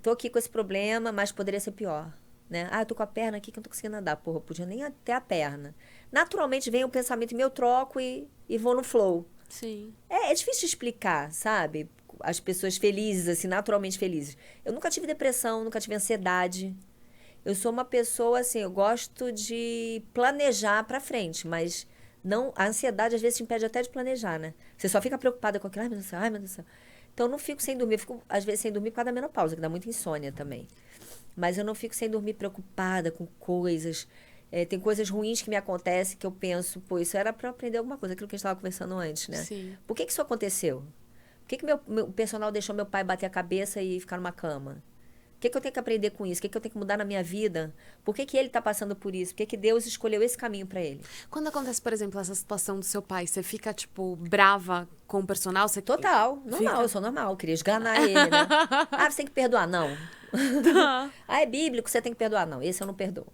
tô aqui com esse problema, mas poderia ser pior. Né? Eu tô com a perna aqui que eu não tô conseguindo andar. Porra, eu podia nem até a perna. Naturalmente vem um pensamento meu, eu troco e vou no flow. Sim. É difícil de explicar, sabe? As pessoas felizes, assim, naturalmente felizes. Eu nunca tive depressão, nunca tive ansiedade. Eu sou uma pessoa, assim, eu gosto de planejar pra frente, mas não, a ansiedade às vezes te impede até de planejar, né? Você só fica preocupada com aquilo, ai meu Deus do céu, ai meu Deus do céu. Então eu não fico sem dormir, eu fico às vezes sem dormir por causa da menopausa, que dá muita insônia também. Mas eu não fico sem dormir preocupada com coisas. Tem coisas ruins que me acontecem que eu penso, pô, isso era para eu aprender alguma coisa, aquilo que a gente estava conversando antes, né? Sim. Por que isso aconteceu? Por que meu personal deixou meu pai bater a cabeça e ficar numa cama? O que eu tenho que aprender com isso? O que eu tenho que mudar na minha vida? Por que ele está passando por isso? Por que Deus escolheu esse caminho para ele? Quando acontece, por exemplo, essa situação do seu pai, você fica, tipo, brava com o personal? Você Total, normal, eu sou normal, eu queria esganar ele, né? Você tem que perdoar, não. Tá. É bíblico, você tem que perdoar, não. Esse eu não perdoo.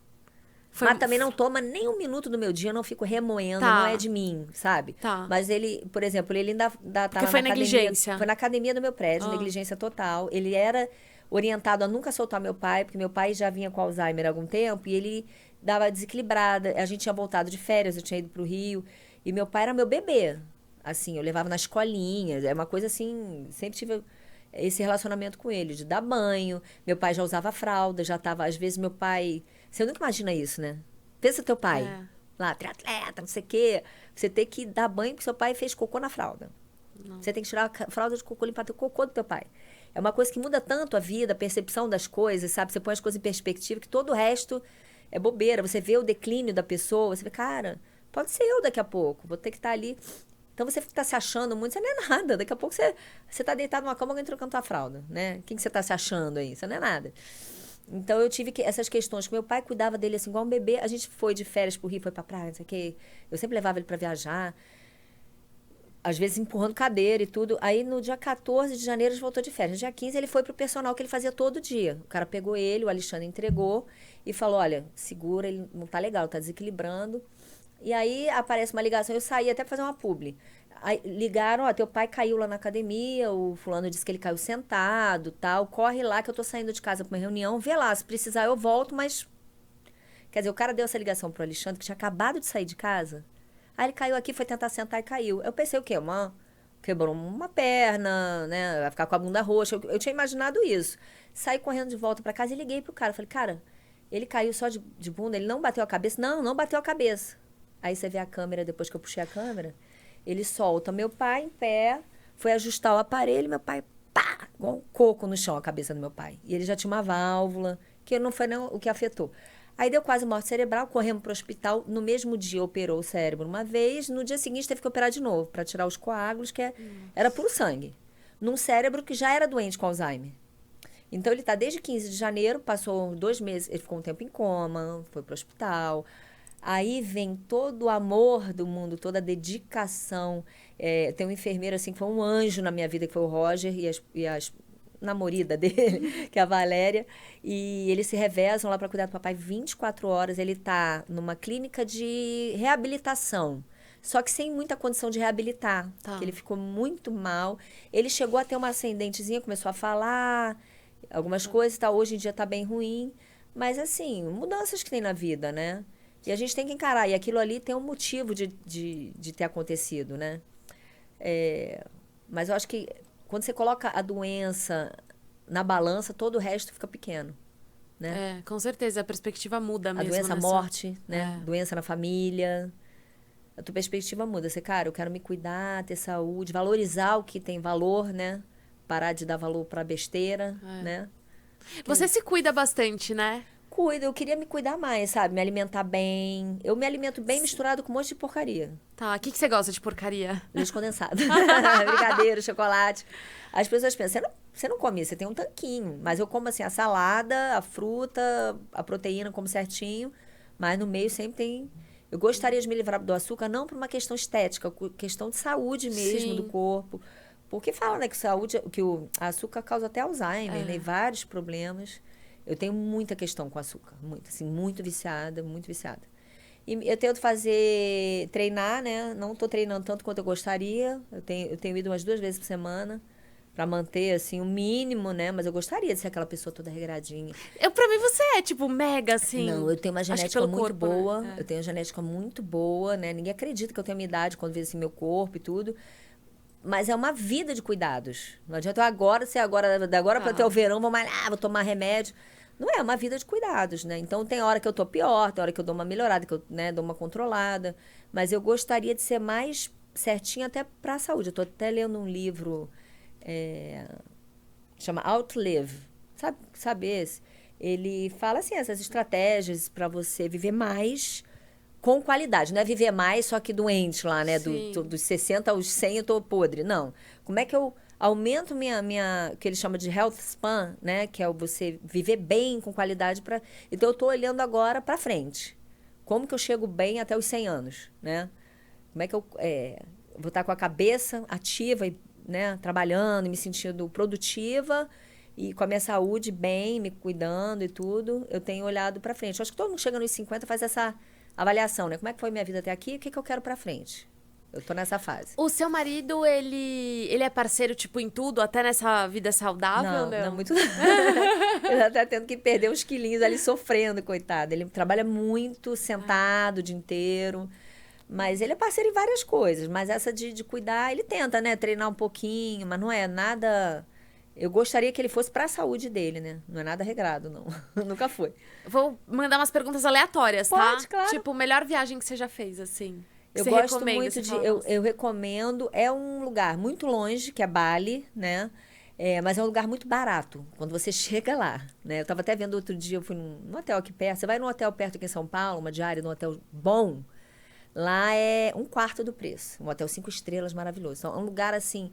Mas também não toma nem um minuto do meu dia, eu não fico remoendo, Tá. não é de mim, sabe? Tá. Mas ele, por exemplo, ele ainda Porque foi na negligência. academia. Foi na academia do meu prédio, negligência total. Ele era orientado a nunca soltar meu pai, porque meu pai já vinha com Alzheimer há algum tempo, e ele dava desequilibrada. A gente tinha voltado de férias, eu tinha ido pro Rio, e meu pai era meu bebê. Assim, eu levava na escolinha, é uma coisa assim, sempre tive esse relacionamento com ele, de dar banho. Meu pai já usava fralda, já estava, às vezes meu pai... Você nunca imagina isso, né? Pensa teu pai, lá, triatleta, não sei o quê. Você tem que dar banho porque seu pai fez cocô na fralda. Não. Você tem que tirar a fralda de cocô, limpar o cocô do teu pai. É uma coisa que muda tanto a vida, a percepção das coisas, sabe? Você põe as coisas em perspectiva, que todo o resto é bobeira. Você vê o declínio da pessoa, você vê, cara, pode ser eu daqui a pouco, vou ter que estar ali. Então você está se achando muito, você não é nada. Daqui a pouco você está deitado numa cama, alguém trocando tua fralda, né? Quem que você está se achando aí? Você não é nada. Então eu tive essas questões, que meu pai cuidava dele assim, igual um bebê. A gente foi de férias pro Rio, foi pra praia, não sei o quê. Eu sempre levava ele para viajar. às vezes empurrando cadeira e tudo. Aí no dia 14 de janeiro ele voltou de férias. No dia 15 ele foi pro personal que ele fazia todo dia. O cara pegou ele, o Alexandre entregou e falou: olha, segura, ele não tá legal, tá desequilibrando. E aí aparece uma ligação, eu saí até pra fazer uma publi. Aí ligaram: ó, teu pai caiu lá na academia, o fulano disse que ele caiu sentado, tal. Corre lá que eu tô saindo de casa pra uma reunião, vê lá, se precisar eu volto, mas... Quer dizer, o cara deu essa ligação pro Alexandre, que tinha acabado de sair de casa. Aí ele caiu aqui, foi tentar sentar e caiu. Eu pensei o quê? Quebrou uma perna, né? Vai ficar com a bunda roxa. Eu tinha imaginado isso. Saí correndo de volta pra casa e liguei pro cara. Falei: cara, ele caiu só de bunda, ele não bateu a cabeça? Não, não bateu a cabeça. Aí você vê a câmera, depois que eu puxei a câmera, ele solta meu pai em pé, foi ajustar o aparelho, meu pai, pá, igual um coco no chão, a cabeça do meu pai. E ele já tinha uma válvula, que não foi nem o que afetou. Aí deu quase morte cerebral, corremos para o hospital. No mesmo dia operou o cérebro uma vez, no dia seguinte teve que operar de novo, para tirar os coágulos, era puro sangue. Num cérebro que já era doente com Alzheimer. Então ele está desde 15 de janeiro, passou 2 meses, ele ficou um tempo em coma, foi para o hospital. Aí vem todo o amor do mundo, toda a dedicação. Tem um enfermeiro assim, que foi um anjo na minha vida, que foi o Roger, e as namorada dele, que é a Valéria. E eles se revezam lá para cuidar do papai 24 horas. Ele está numa clínica de reabilitação, só que sem muita condição de reabilitar, porque ele ficou muito mal. Ele chegou a ter uma ascendentezinha, começou a falar algumas coisas, tá? Hoje em dia está bem ruim. Mas, assim, mudanças que tem na vida, né? E a gente tem que encarar. E aquilo ali tem um motivo de ter acontecido, né? Mas eu acho que quando você coloca a doença na balança, todo o resto fica pequeno, né? Com certeza. A perspectiva muda mesmo. A doença, a nessa... morte, né? Doença na família. A tua perspectiva muda. Você, cara, eu quero me cuidar, ter saúde, valorizar o que tem valor, né? Parar de dar valor pra besteira, né? Você se cuida bastante, né? Cuido, eu queria me cuidar mais, sabe? Me alimentar bem. Eu me alimento bem misturado com um monte de porcaria. Tá, o que você gosta de porcaria? Leite condensado. Brigadeiro, chocolate. As pessoas pensam: você não come isso, você tem um tanquinho. Mas eu como assim, a salada, a fruta, a proteína, como certinho. Mas no meio sempre tem... Eu gostaria de me livrar do açúcar, não por uma questão estética, questão de saúde mesmo do corpo. Porque fala, né, que o açúcar causa até Alzheimer, né? E vários problemas. Eu tenho muita questão com açúcar, muito, assim, muito viciada, muito viciada. E eu tento treinar, né? Não estou treinando tanto quanto eu gostaria. Eu tenho ido umas 2 vezes por semana para manter, assim, o mínimo, né? Mas eu gostaria de ser aquela pessoa toda regradinha. Pra mim você é, tipo, mega, assim... Não, eu tenho uma genética muito corpo, boa. né? Eu tenho uma genética muito boa, né? Ninguém acredita que eu tenho a minha idade quando vê, assim, meu corpo e tudo. Mas é uma vida de cuidados. Não adianta eu da agora para até o verão, vou tomar remédio. Não é uma vida de cuidados, né? Então, tem hora que eu tô pior, tem hora que eu dou uma melhorada, que eu, né, dou uma controlada. Mas eu gostaria de ser mais certinha até para a saúde. Eu tô até lendo um livro, chama Outlive. Sabe esse? Ele fala assim, essas estratégias para você viver mais com qualidade. Não é viver mais, só que doente lá, né? Dos 60 aos 100 eu tô podre. Não. Como é que eu aumento que ele chama de health span, né? Que é você viver bem, com qualidade. Então, eu tô olhando agora para frente. Como que eu chego bem até os 100 anos, né? Como é que eu vou estar com a cabeça ativa, né? Trabalhando, me sentindo produtiva e com a minha saúde bem, me cuidando e tudo. Eu tenho olhado para frente. Eu acho que todo mundo chega nos 50 faz essa avaliação, né? Como é que foi minha vida até aqui e o que eu quero para frente? Eu tô nessa fase. O seu marido, ele é parceiro, tipo, em tudo? Até nessa vida saudável, não muito não. Ele tá tendo que perder uns quilinhos ali, sofrendo, coitado. Ele trabalha muito, sentado o dia inteiro. Mas ele é parceiro em várias coisas. Mas essa de cuidar, ele tenta, né? Treinar um pouquinho, mas não é nada... Eu gostaria que ele fosse para a saúde dele, né? Não é nada regrado, não. Nunca foi. Vou mandar umas perguntas aleatórias, tá? Pode, claro. Tipo, melhor viagem que você já fez, assim. Eu gosto muito de... Eu recomendo... É um lugar muito longe, que é Bali, né? Mas é um lugar muito barato, quando você chega lá, né? Eu estava até vendo outro dia, eu fui num hotel aqui perto. Você vai num hotel perto aqui em São Paulo, uma diária num hotel bom, lá é 1/4 do preço. Um hotel 5 estrelas, maravilhoso. Então, é um lugar, assim,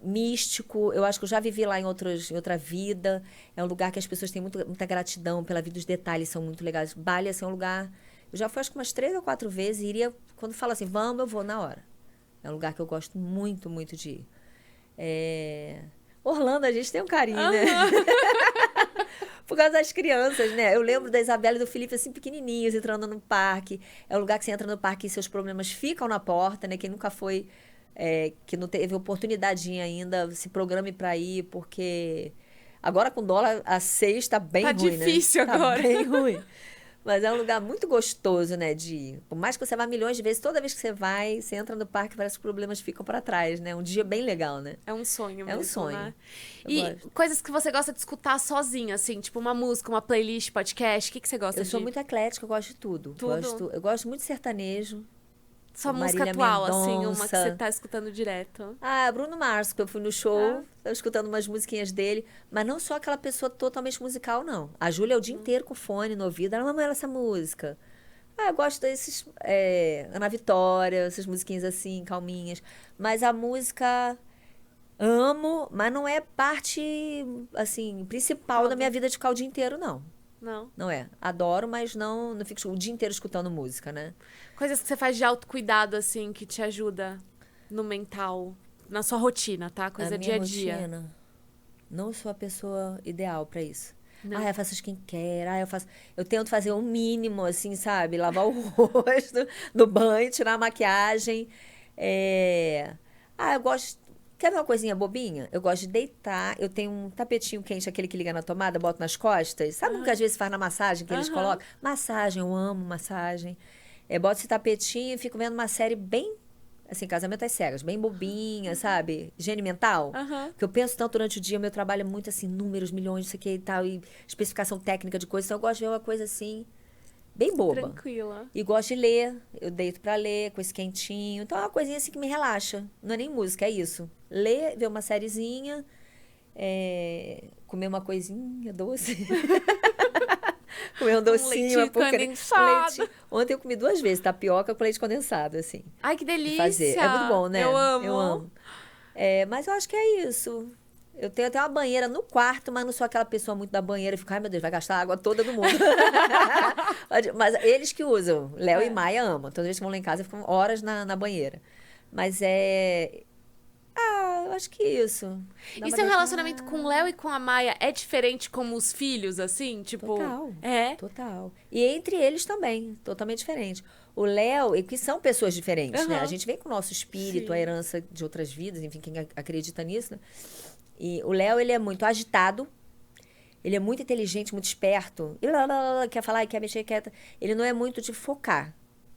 místico. Eu acho que eu já vivi lá em outra vida. É um lugar que as pessoas têm muita gratidão pela vida. Os detalhes são muito legais. Bali, assim, é um lugar... Eu já fui, acho que umas 3 ou 4 vezes. E iria, quando fala assim, vamos, eu vou na hora. É um lugar que eu gosto muito, muito de ir. Orlando, a gente tem um carinho, né? Por causa das crianças, né? Eu lembro da Isabela e do Felipe, assim, pequenininhos, entrando no parque. É um lugar que você entra no parque e seus problemas ficam na porta, né? Quem nunca foi, que não teve oportunidade ainda, se programe para ir, porque agora com dólar a 6 tá bem ruim, né? Tá difícil agora. Tá bem ruim. Mas é um lugar muito gostoso, né, de ir. Por mais que você vá milhões de vezes, toda vez que você vai, você entra no parque, parece que os problemas ficam para trás, né? Um dia bem legal, né? É um sonho mesmo, É um sonho. né? Eu E gosto. coisas que você gosta de escutar sozinha, assim, tipo uma música, uma playlist, podcast, o que você gosta Eu de... sou muito eclética, eu gosto de tudo. Tudo? Eu gosto muito de sertanejo. Sua música Marília atual, assim, uma que Mendonça. você tá escutando direto. Ah, Bruno Mars, que eu fui no show, tava escutando umas musiquinhas dele, mas não sou aquela pessoa totalmente musical, não. A Júlia é o dia inteiro com fone no ouvido, ela mamãe, essa música. Ah, eu gosto desses, Ana Vitória, essas musiquinhas assim, calminhas. Mas a música, amo, mas não é parte, assim, principal da minha vida de ficar o dia inteiro, não. Não? Não é. Adoro, mas não fico o dia inteiro escutando música, né? Coisas que você faz de autocuidado, assim, que te ajuda no mental, na sua rotina, tá? Coisa A dia minha a dia. rotina, não sou a pessoa ideal pra isso. Não. Ah, eu faço skincare, eu tento fazer o mínimo, assim, sabe? Lavar o rosto no banho, tirar a maquiagem. Eu gosto. Quer ver uma coisinha bobinha? Eu gosto de deitar. Eu tenho um tapetinho quente, aquele que liga na tomada, boto nas costas. Sabe o que às vezes faz na massagem, que eles colocam? Massagem, eu amo massagem. Boto esse tapetinho e fico vendo uma série bem, assim, Casamento às Cegas, bem bobinha, sabe? Higiene mental. Porque eu penso tanto durante o dia, meu trabalho é muito assim, números, milhões, isso aqui e tal, e especificação técnica de coisas. Então eu gosto de ver uma coisa assim, bem boba. Tranquila. E gosto de ler. Eu deito pra ler, com esse quentinho. Então é uma coisinha assim que me relaxa. Não é nem música, é isso. Ler, ver uma sériezinha, comer uma coisinha doce. Comer um docinho, leite condensado. Ontem eu comi 2 vezes tapioca com leite condensado, assim. Ai, que de delícia! fazer. É muito bom, né? Eu amo. Eu amo. Mas eu acho que é isso. Eu tenho até uma banheira no quarto, mas não sou aquela pessoa muito da banheira. Fico, ai meu Deus, vai gastar a água toda do mundo. Mas eles que usam. Léo e Maia amam. Toda vez que vão lá em casa, ficam horas na banheira. Mas eu acho que isso. Dá E uma seu relacionamento com o Léo e com a Maia é diferente como os filhos, assim? Tipo. Total. É? Total. E entre eles também, totalmente diferente. O Léo, e que são pessoas diferentes, né? A gente vem com o nosso espírito, Sim. a herança de outras vidas, enfim, quem acredita nisso, né? E o Léo, ele é muito agitado, ele é muito inteligente, muito esperto. Quer falar, quer mexer, quer... Ele não é muito de focar.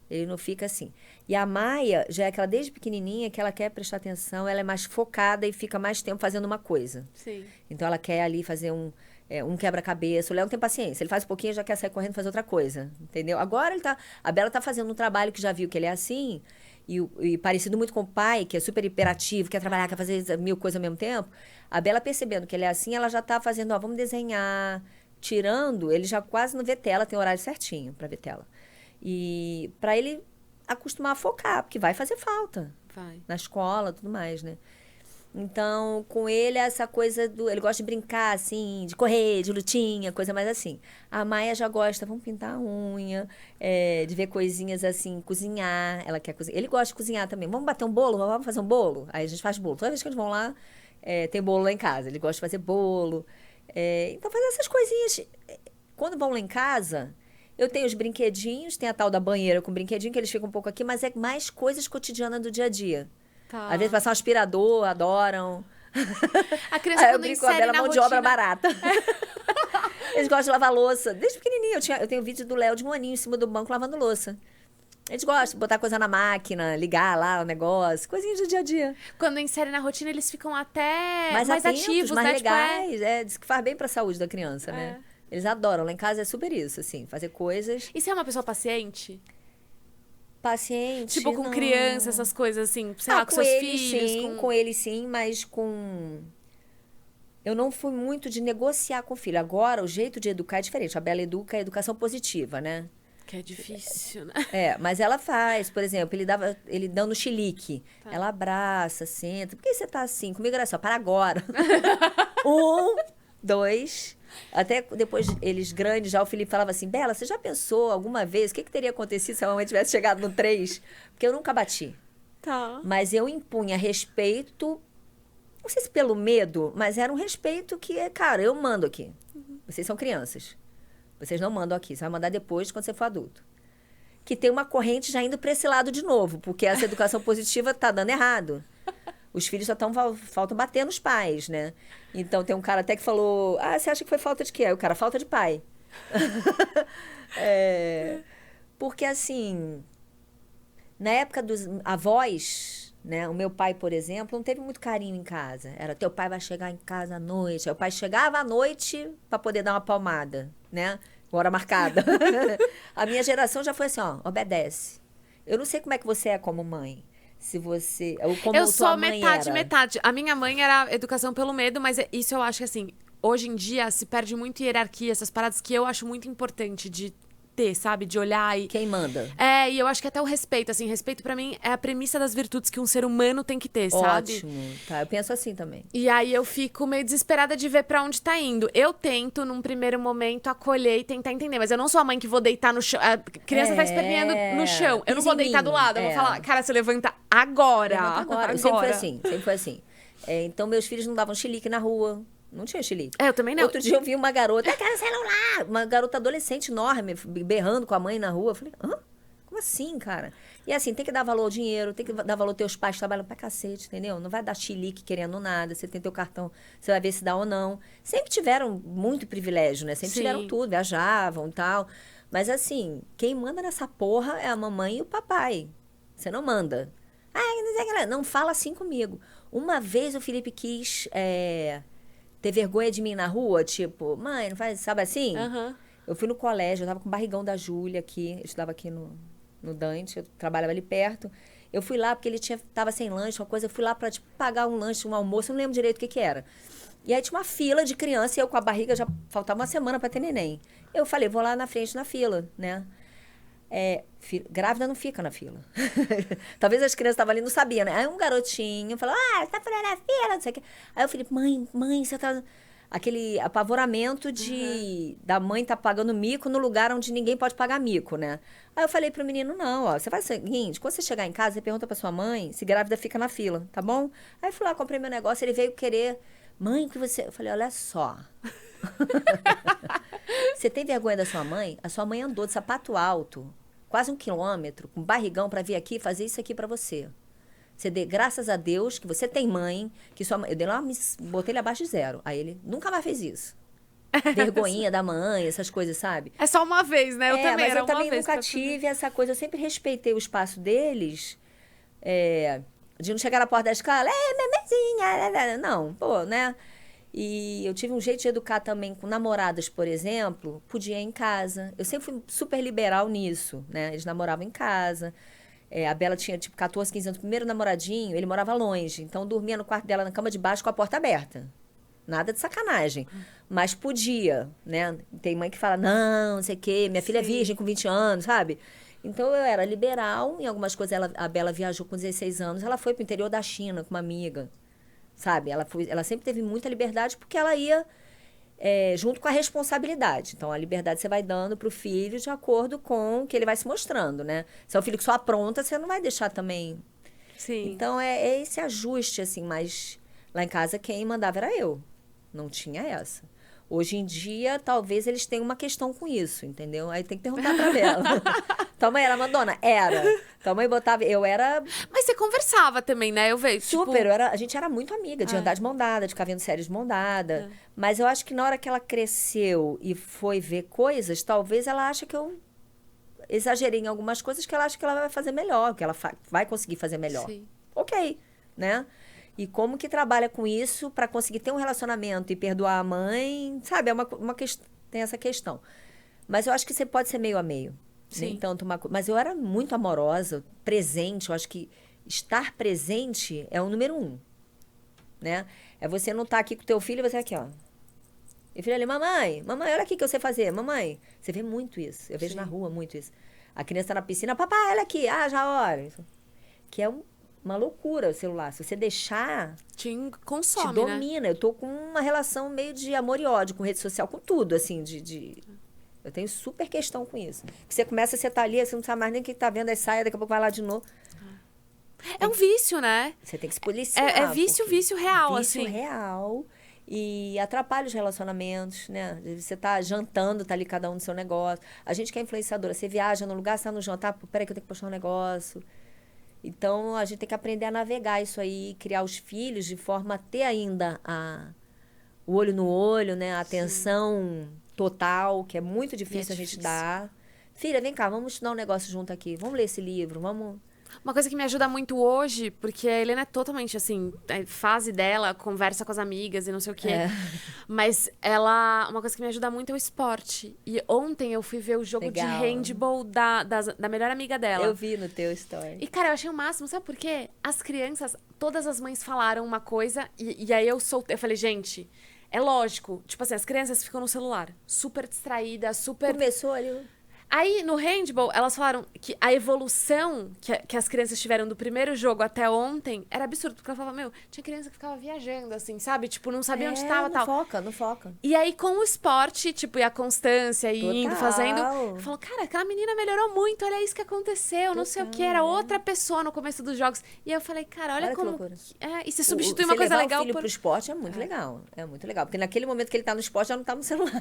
Ele não fica assim. E a Maia, já é aquela desde pequenininha que ela quer prestar atenção, ela é mais focada e fica mais tempo fazendo uma coisa. Sim. Então ela quer ali fazer um quebra-cabeça. O Léo não tem paciência. Ele faz um pouquinho e já quer sair correndo e fazer outra coisa. Entendeu? Agora a Bela tá fazendo um trabalho que já viu que ele é assim, e parecido muito com o pai, que é super hiperativo, quer trabalhar, quer fazer 1000 coisas ao mesmo tempo. A Bela percebendo que ele é assim, ela já tá fazendo, vamos desenhar. Tirando, ele já quase não vê tela, tem horário certinho para ver tela. E para ele acostumar a focar, porque vai fazer falta. Vai. Na escola, tudo mais, né? Então, com ele, essa coisa ele gosta de brincar, assim, de correr, de lutinha, coisa mais assim. A Maia já gosta, vamos pintar a unha, de ver coisinhas assim, cozinhar. Ela quer cozinhar. Ele gosta de cozinhar também. Vamos bater um bolo? Vamos fazer um bolo? Aí a gente faz bolo. Toda vez que eles vão lá, tem bolo lá em casa. Ele gosta de fazer bolo. Então, fazer essas coisinhas. Quando vão lá em casa, eu tenho os brinquedinhos, tem a tal da banheira com brinquedinho, que eles ficam um pouco aqui, mas é mais coisas cotidianas do dia a dia. Tá. Às vezes passar um aspirador, adoram. A criança Eu quando brinco com a insere Bela, na mão de obra rotina... barata. Eles gostam de lavar louça. Desde pequenininho, eu tenho vídeo do Léo de um aninho em cima do banco lavando louça. Eles gostam de botar coisa na máquina, ligar lá o negócio, coisinhas do dia a dia. Quando insere na rotina, eles ficam até mais atentos, ativos, mais né? legais. Diz que faz bem pra saúde da criança, né? Eles adoram. Lá em casa é super isso, assim, fazer coisas. E você é uma pessoa paciente? Paciente. Tipo, com não. criança, essas coisas assim, sei lá, com seus filhos. Sim, com ele sim, mas com... Eu não fui muito de negociar com o filho. Agora, o jeito de educar é diferente. A Bela educa a educação positiva, né? Que é difícil, né? Mas ela faz, por exemplo, ele dando chilique. Tá. Ela abraça, senta. Por que você tá assim? Comigo era só, para agora. 1, 2. Até depois, eles grandes, já o Felipe falava assim, Bela, você já pensou alguma vez o que teria acontecido se a mamãe tivesse chegado no 3? Porque eu nunca bati. Tá. Mas eu impunha respeito, não sei se pelo medo, mas era um respeito que, cara, eu mando aqui. Vocês são crianças. Vocês não mandam aqui. Você vai mandar depois, quando você for adulto. Que tem uma corrente já indo para esse lado de novo, porque essa educação positiva tá dando errado. Os filhos só faltam bater nos pais, né? Então, tem um cara até que falou, você acha que foi falta de quê? Aí o cara, falta de pai. Porque, assim, na época dos avós, né? O meu pai, por exemplo, não teve muito carinho em casa. Era, teu pai vai chegar em casa à noite. Aí o pai chegava à noite para poder dar uma palmada, né? Hora marcada. A minha geração já foi assim, ó, obedece. Eu não sei como é que você é como mãe. Se você... Ou como Eu tua sou mãe metade, era. metade. A minha mãe era educação pelo medo, mas isso eu acho que, assim, hoje em dia se perde muito hierarquia, essas paradas que eu acho muito importante de ter, sabe? De olhar e... Quem manda? E eu acho que até o respeito, assim, respeito pra mim é a premissa das virtudes que um ser humano tem que ter, sabe? Ótimo. Tá, eu penso assim também. E aí eu fico meio desesperada de ver pra onde tá indo. Eu tento, num primeiro momento, acolher e tentar entender, mas eu não sou a mãe que vou deitar no chão. A criança tá esperneando no chão. Eu não vou deitar do lado, eu vou falar, cara, você levanta agora. Levanta agora. Sempre foi assim, sempre foi assim. Então, meus filhos não davam chilique na rua. Não tinha chilique. Eu também não. Outro dia eu vi uma garota, quero celular! Uma garota adolescente enorme, berrando com a mãe na rua. Eu falei, hã? Como assim, cara? E assim, tem que dar valor ao dinheiro, tem que dar valor aos teus pais trabalham pra cacete, entendeu? Não vai dar chilique querendo nada, você tem teu cartão, você vai ver se dá ou não. Sempre tiveram muito privilégio, né? Sempre tiveram tudo, viajavam e tal. Mas assim, quem manda nessa porra é a mamãe e o papai. Você não manda. Não fala assim comigo. Uma vez o Felipe quis ter vergonha de mim na rua, tipo, mãe, não faz, sabe assim? Uhum. Eu fui no colégio, eu tava com o barrigão da Júlia aqui, eu estudava aqui no Dante, eu trabalhava ali perto. Eu fui lá porque ele tava sem lanche, uma coisa, eu fui lá pra, tipo, pagar um lanche, um almoço, eu não lembro direito o que que era. E aí tinha uma fila de criança e eu com a barriga já faltava uma semana pra ter neném. Eu falei, vou lá na frente na fila, né? Grávida não fica na fila. Talvez as crianças estavam ali e não sabiam, né? Aí um garotinho falou, você tá furando a fila, não sei o quê. Aí eu falei, mãe, você tá... Aquele apavoramento da mãe tá pagando mico no lugar onde ninguém pode pagar mico, né? Aí eu falei pro menino, não, ó, você faz o seguinte, quando você chegar em casa, você pergunta pra sua mãe se grávida fica na fila, tá bom? Aí eu fui lá, comprei meu negócio, ele veio querer, mãe, o que você... Eu falei, olha só... Você tem vergonha da sua mãe? A sua mãe andou de sapato alto, quase 1 quilômetro, com barrigão pra vir aqui e fazer isso aqui pra você. Você dê graças a Deus que você tem mãe, que sua mãe... Eu dei lá, botei ele abaixo de 0. Aí ele nunca mais fez isso. Vergonhinha da mãe, essas coisas, sabe? É só uma vez, né? Eu também mas era eu também uma vez nunca tive essa coisa. Eu sempre respeitei o espaço deles, de não chegar na porta da escola, bebezinha, não, pô, né? E eu tive um jeito de educar também com namoradas, por exemplo, podia ir em casa. Eu sempre fui super liberal nisso, né? Eles namoravam em casa. A Bela tinha, tipo, 14, 15 anos. O primeiro namoradinho, ele morava longe. Então, eu dormia no quarto dela, na cama de baixo, com a porta aberta. Nada de sacanagem. Mas podia, né? Tem mãe que fala, não sei o quê. Minha filha é virgem com 20 anos, sabe? Então, eu era liberal. Em algumas coisas, a Bela viajou com 16 anos. Ela foi pro interior da China com uma amiga, sabe? Ela sempre teve muita liberdade porque ela ia junto com a responsabilidade. Então, a liberdade você vai dando pro filho de acordo com o que ele vai se mostrando, né? Se é um filho que só apronta, você não vai deixar também. Sim. Então, é esse ajuste, assim, mas lá em casa quem mandava era eu. Não tinha essa. Hoje em dia, talvez eles tenham uma questão com isso, entendeu? Aí tem que perguntar pra Bela. Tua mãe era mandona? Era. Tua mãe botava... Eu era... Mas você conversava também, né? Eu vejo, Super. A gente era muito amiga, de andar de mão dada, de ficar vendo séries de mão dada. Mas eu acho que na hora que ela cresceu e foi ver coisas, talvez ela ache que eu exagerei em algumas coisas que ela acha que ela vai fazer melhor, que ela vai conseguir fazer melhor. Sim. Ok, né? E como que trabalha com isso para conseguir ter um relacionamento e perdoar a mãe, sabe? Tem essa questão. Mas eu acho que você pode ser meio a meio. Sim. Nem tanto mas eu era muito amorosa, presente. Eu acho que estar presente é o número 1, né? É você não estar aqui com o teu filho e você aqui, ó. E o filho ali, mamãe, olha aqui o que eu sei fazer. Mamãe, você vê muito isso. Eu vejo na rua muito isso. A criança tá na piscina, papai, olha aqui. Já olha. Que é uma loucura o celular. Se você deixar... Te consome, te domina. Né? Eu tô com uma relação meio de amor e ódio com rede social, com tudo, assim, Eu tenho super questão com isso. Que você começa, você tá ali, você não sabe mais nem quem tá vendo, aí sai, daqui a pouco vai lá de novo. É um vício, né? Você tem que se policiar. É vício, porque vício real, vício assim. real. E atrapalha os relacionamentos, né? Você tá jantando, tá ali cada um no seu negócio. A gente que é influenciadora, você viaja no lugar, você tá no jantar, pô, peraí que eu tenho que postar um negócio. Então, a gente tem que aprender a navegar isso aí, criar os filhos de forma a ter ainda o olho no olho, né? A atenção total, que é muito difícil a gente dar. Filha, vem cá, vamos estudar um negócio junto aqui. Vamos ler esse livro, vamos... Uma coisa que me ajuda muito hoje, porque a Helena é totalmente assim, fase dela, conversa com as amigas e não sei o quê. Mas uma coisa que me ajuda muito é o esporte. E ontem eu fui ver o jogo de handball da melhor amiga dela. Eu vi no teu story. E, cara, eu achei o máximo, sabe por quê? As crianças, todas as mães falaram uma coisa e aí eu soltei. Eu falei, gente, é lógico. Tipo assim, as crianças ficam no celular, super distraídas, super... Começou ali... Aí, no handball, elas falaram que a evolução que as crianças tiveram do primeiro jogo até ontem era absurdo. Porque ela falava, meu, tinha criança que ficava viajando, assim, sabe? Tipo, não sabia onde estava e tal. Não foca. E aí, com o esporte, tipo, e a constância, e indo, fazendo... Falou, cara, aquela menina melhorou muito, olha isso que aconteceu, não sei o que. Era outra pessoa no começo dos jogos. E aí eu falei, cara, olha como... E você substitui uma coisa legal o filho pro esporte é muito legal. É muito legal. Porque naquele momento que ele tá no esporte, já não tá no celular.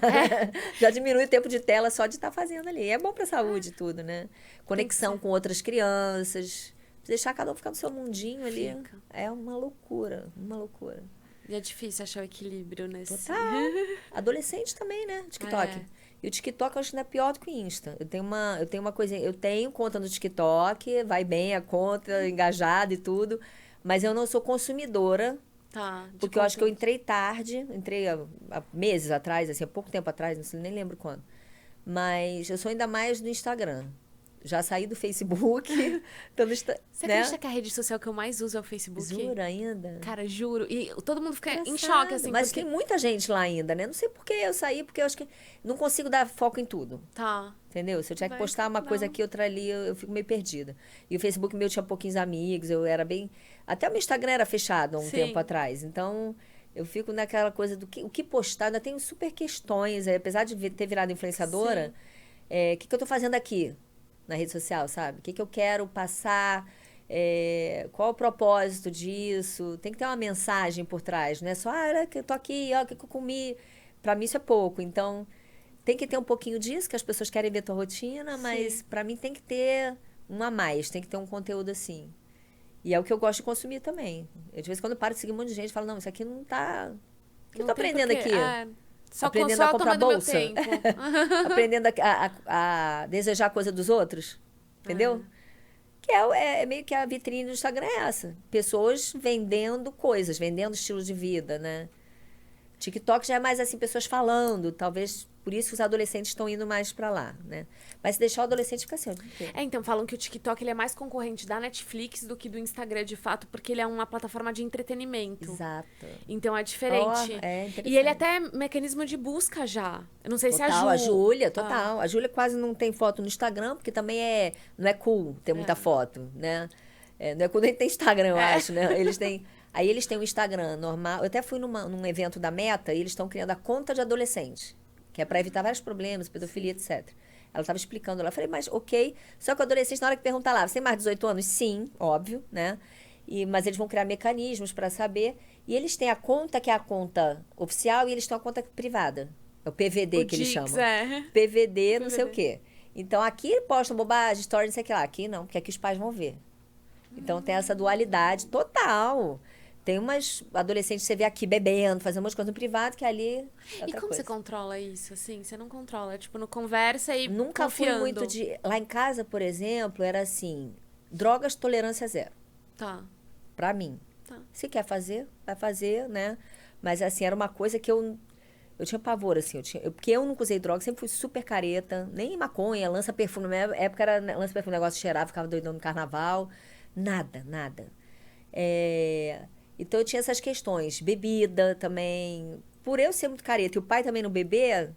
Já diminui o tempo de tela só de estar fazendo ali. É bom pra saúde e tudo, né? Conexão com outras crianças. Deixar cada um ficar no seu mundinho ali. É uma loucura, uma loucura. E é difícil achar o equilíbrio nesse... Total. Adolescente também, né? TikTok. E o TikTok eu acho que não é pior do que o Insta. Eu tenho uma coisinha... Eu tenho conta no TikTok, vai bem a conta, engajada e tudo. Mas eu não sou consumidora. Porque eu acho que eu entrei tarde. Entrei há meses atrás, assim, há pouco tempo atrás, não sei, nem lembro quando. Mas eu sou ainda mais do Instagram. Já saí do Facebook. Você acredita que a rede social que eu mais uso é o Facebook? Jura ainda? Cara, juro. E todo mundo fica em choque, assim. Mas tem muita gente lá ainda, né? Não sei por que eu saí, porque eu acho que não consigo dar foco em tudo. Entendeu? Se eu tiver que postar uma coisa aqui, outra ali, eu fico meio perdida. E o Facebook meu tinha pouquinhos amigos, eu era bem... Até o meu Instagram era fechado há um tempo atrás. Então... Eu fico naquela coisa do o que postar. Ainda tenho super questões. Apesar de ter virado influenciadora, o que eu tô fazendo aqui na rede social, sabe? O que eu quero passar? Qual o propósito disso? Tem que ter uma mensagem por trás. Não é só, olha que eu tô aqui, ó, o que eu comi. Pra mim isso é pouco. Então, tem que ter um pouquinho disso, que as pessoas querem ver tua rotina, mas pra mim tem que ter um a mais. Tem que ter um conteúdo assim. E é o que eu gosto de consumir também. Eu, de vez em quando, paro de seguir um monte de gente e falo, não, isso aqui não tá... O que eu tô aprendendo aqui? Só aprendendo a comprar bolsa? Aprendendo a desejar coisa dos outros? Entendeu? Que é meio que a vitrine do Instagram é essa. Pessoas vendendo coisas, vendendo estilo de vida, né? TikTok já é mais assim, pessoas falando, talvez por isso os adolescentes estão indo mais pra lá, né? Mas se deixar o adolescente fica assim. Então falam que o TikTok ele é mais concorrente da Netflix do que do Instagram, de fato, porque ele é uma plataforma de entretenimento. Exato. Então é diferente. Interessante. E ele até é mecanismo de busca já. Eu não sei se a Júlia, total. A Júlia quase não tem foto no Instagram, porque também não é cool ter muita foto, né? Não é cool nem ter Instagram, eu acho, né? Aí eles têm um Instagram normal. Eu até fui num evento da Meta e eles estão criando a conta de adolescente, que é para evitar vários problemas, pedofilia, etc. Ela estava explicando lá. Eu falei, mas ok. Só que o adolescente, na hora que perguntar lá, você tem mais de 18 anos? Sim, óbvio, né? Mas eles vão criar mecanismos para saber. E eles têm a conta, que é a conta oficial, e eles têm a conta privada. É o PVD que eles chamam. PVD, não sei o quê. Então, aqui postam bobagem, story, não sei o que lá. Aqui não, porque aqui os pais vão ver. Então, tem essa dualidade total. Tem umas adolescentes que você vê aqui bebendo, fazendo um monte de coisa no privado, que ali é outra como coisa. você controla isso, assim? Você não controla, tipo, no conversa e Nunca confiando. fui muito de... Lá em casa, por exemplo, era assim, drogas, tolerância zero. Pra mim. Se quer fazer, vai fazer, né? Mas, assim, era uma coisa que eu tinha pavor, assim. Porque eu nunca usei droga, sempre fui super careta. Nem maconha, lança-perfume. Na minha época era lança-perfume, o negócio cheirava, ficava doidão no carnaval. Nada. Então, eu tinha essas questões. Bebida também. Por eu ser muito careta e o pai também não beber,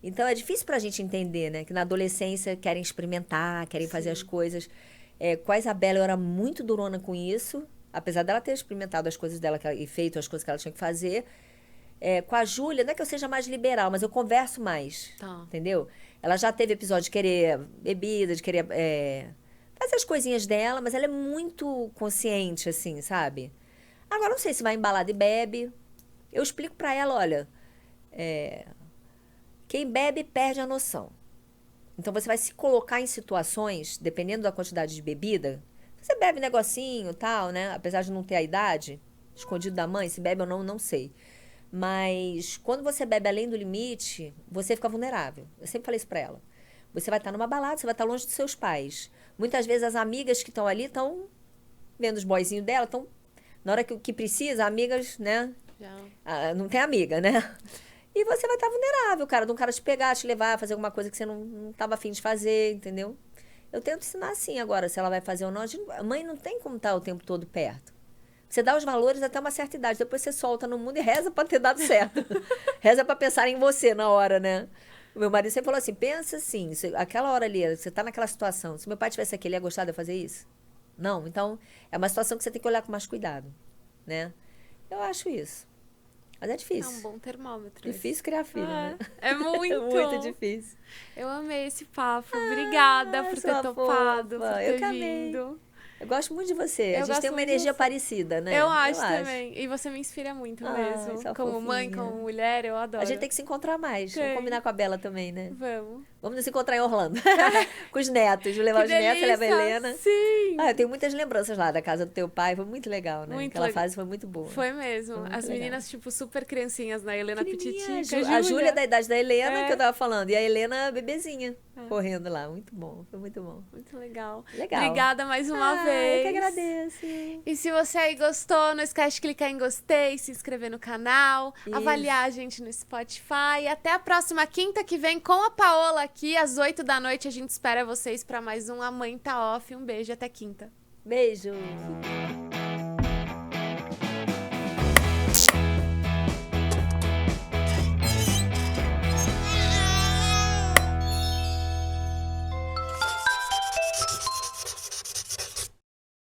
então é difícil pra gente entender, né? Que na adolescência querem experimentar, querem fazer as coisas. Com a Isabela, eu era muito durona com isso. Apesar dela ter experimentado as coisas dela e feito as coisas que ela tinha que fazer. Com a Júlia, não é que eu seja mais liberal, mas eu converso mais. Entendeu? Ela já teve episódio de querer bebida, de querer... faz as coisinhas dela, mas ela é muito consciente, assim, sabe? Agora, não sei se vai em balada e bebe. Eu explico pra ela, olha, quem bebe perde a noção. Então, você vai se colocar em situações, dependendo da quantidade de bebida, você bebe negocinho e tal, né? Apesar de não ter a idade, escondido da mãe, se bebe ou não, não sei. Mas quando você bebe além do limite, você fica vulnerável. Eu sempre falei isso pra ela. Você vai estar numa balada, você vai estar longe dos seus pais. Muitas vezes as amigas que estão ali estão vendo os boyzinhos dela, estão na hora que precisa, amigas, né? Não tem amiga, né? E você vai estar vulnerável, cara. De um cara te pegar, te levar, fazer alguma coisa que você não estava afim de fazer, entendeu? Eu tento ensinar assim agora, se ela vai fazer ou não. A mãe não tem como estar o tempo todo perto. Você dá os valores até uma certa idade, depois você solta no mundo e reza pra ter dado certo. Reza pra pensar em você na hora, né? O meu marido sempre falou assim, pensa assim, aquela hora ali, você tá naquela situação, se meu pai tivesse aqui, ele ia gostar de eu fazer isso? Não, então é uma situação que você tem que olhar com mais cuidado, né? Eu acho isso. Mas é difícil. É um bom termômetro. Difícil criar filho, né? É muito. É muito difícil. Eu amei esse papo. Obrigada por ter topado, fofa. por ter Eu vindo. Eu gosto muito de você. A gente gosto tem uma muito de energia você. parecida, né? Eu acho também. E você me inspira muito mesmo. sua Como mãe, fofinha. como mulher, eu adoro. A gente tem que se encontrar mais. Vamos combinar com a Bela também, né? Vamos. Vamos nos encontrar em Orlando. Com os netos. Vou levar Que os netos, leva a delícia! Helena. Sim! Eu tenho muitas lembranças lá da casa do teu pai. Foi muito legal, né? Muito Aquela legal. fase foi muito boa. Foi mesmo. Foi muito As legal. meninas, tipo, super criancinhas, né? Helena Pequenininha, Pititica, a Júlia da idade da Helena, É. que eu tava falando. E a Helena bebezinha, correndo lá. Muito bom. Foi muito bom. Muito legal. Legal. Obrigada mais uma Eu vez. que agradeço. E se você aí gostou, não esquece de clicar em gostei, se inscrever no canal, Isso. avaliar a gente no Spotify. E até a próxima quinta que vem com a Paola aqui, às 8 da noite. A gente espera vocês para mais um A Mãe Tá Off. Um beijo e até quinta. Beijo.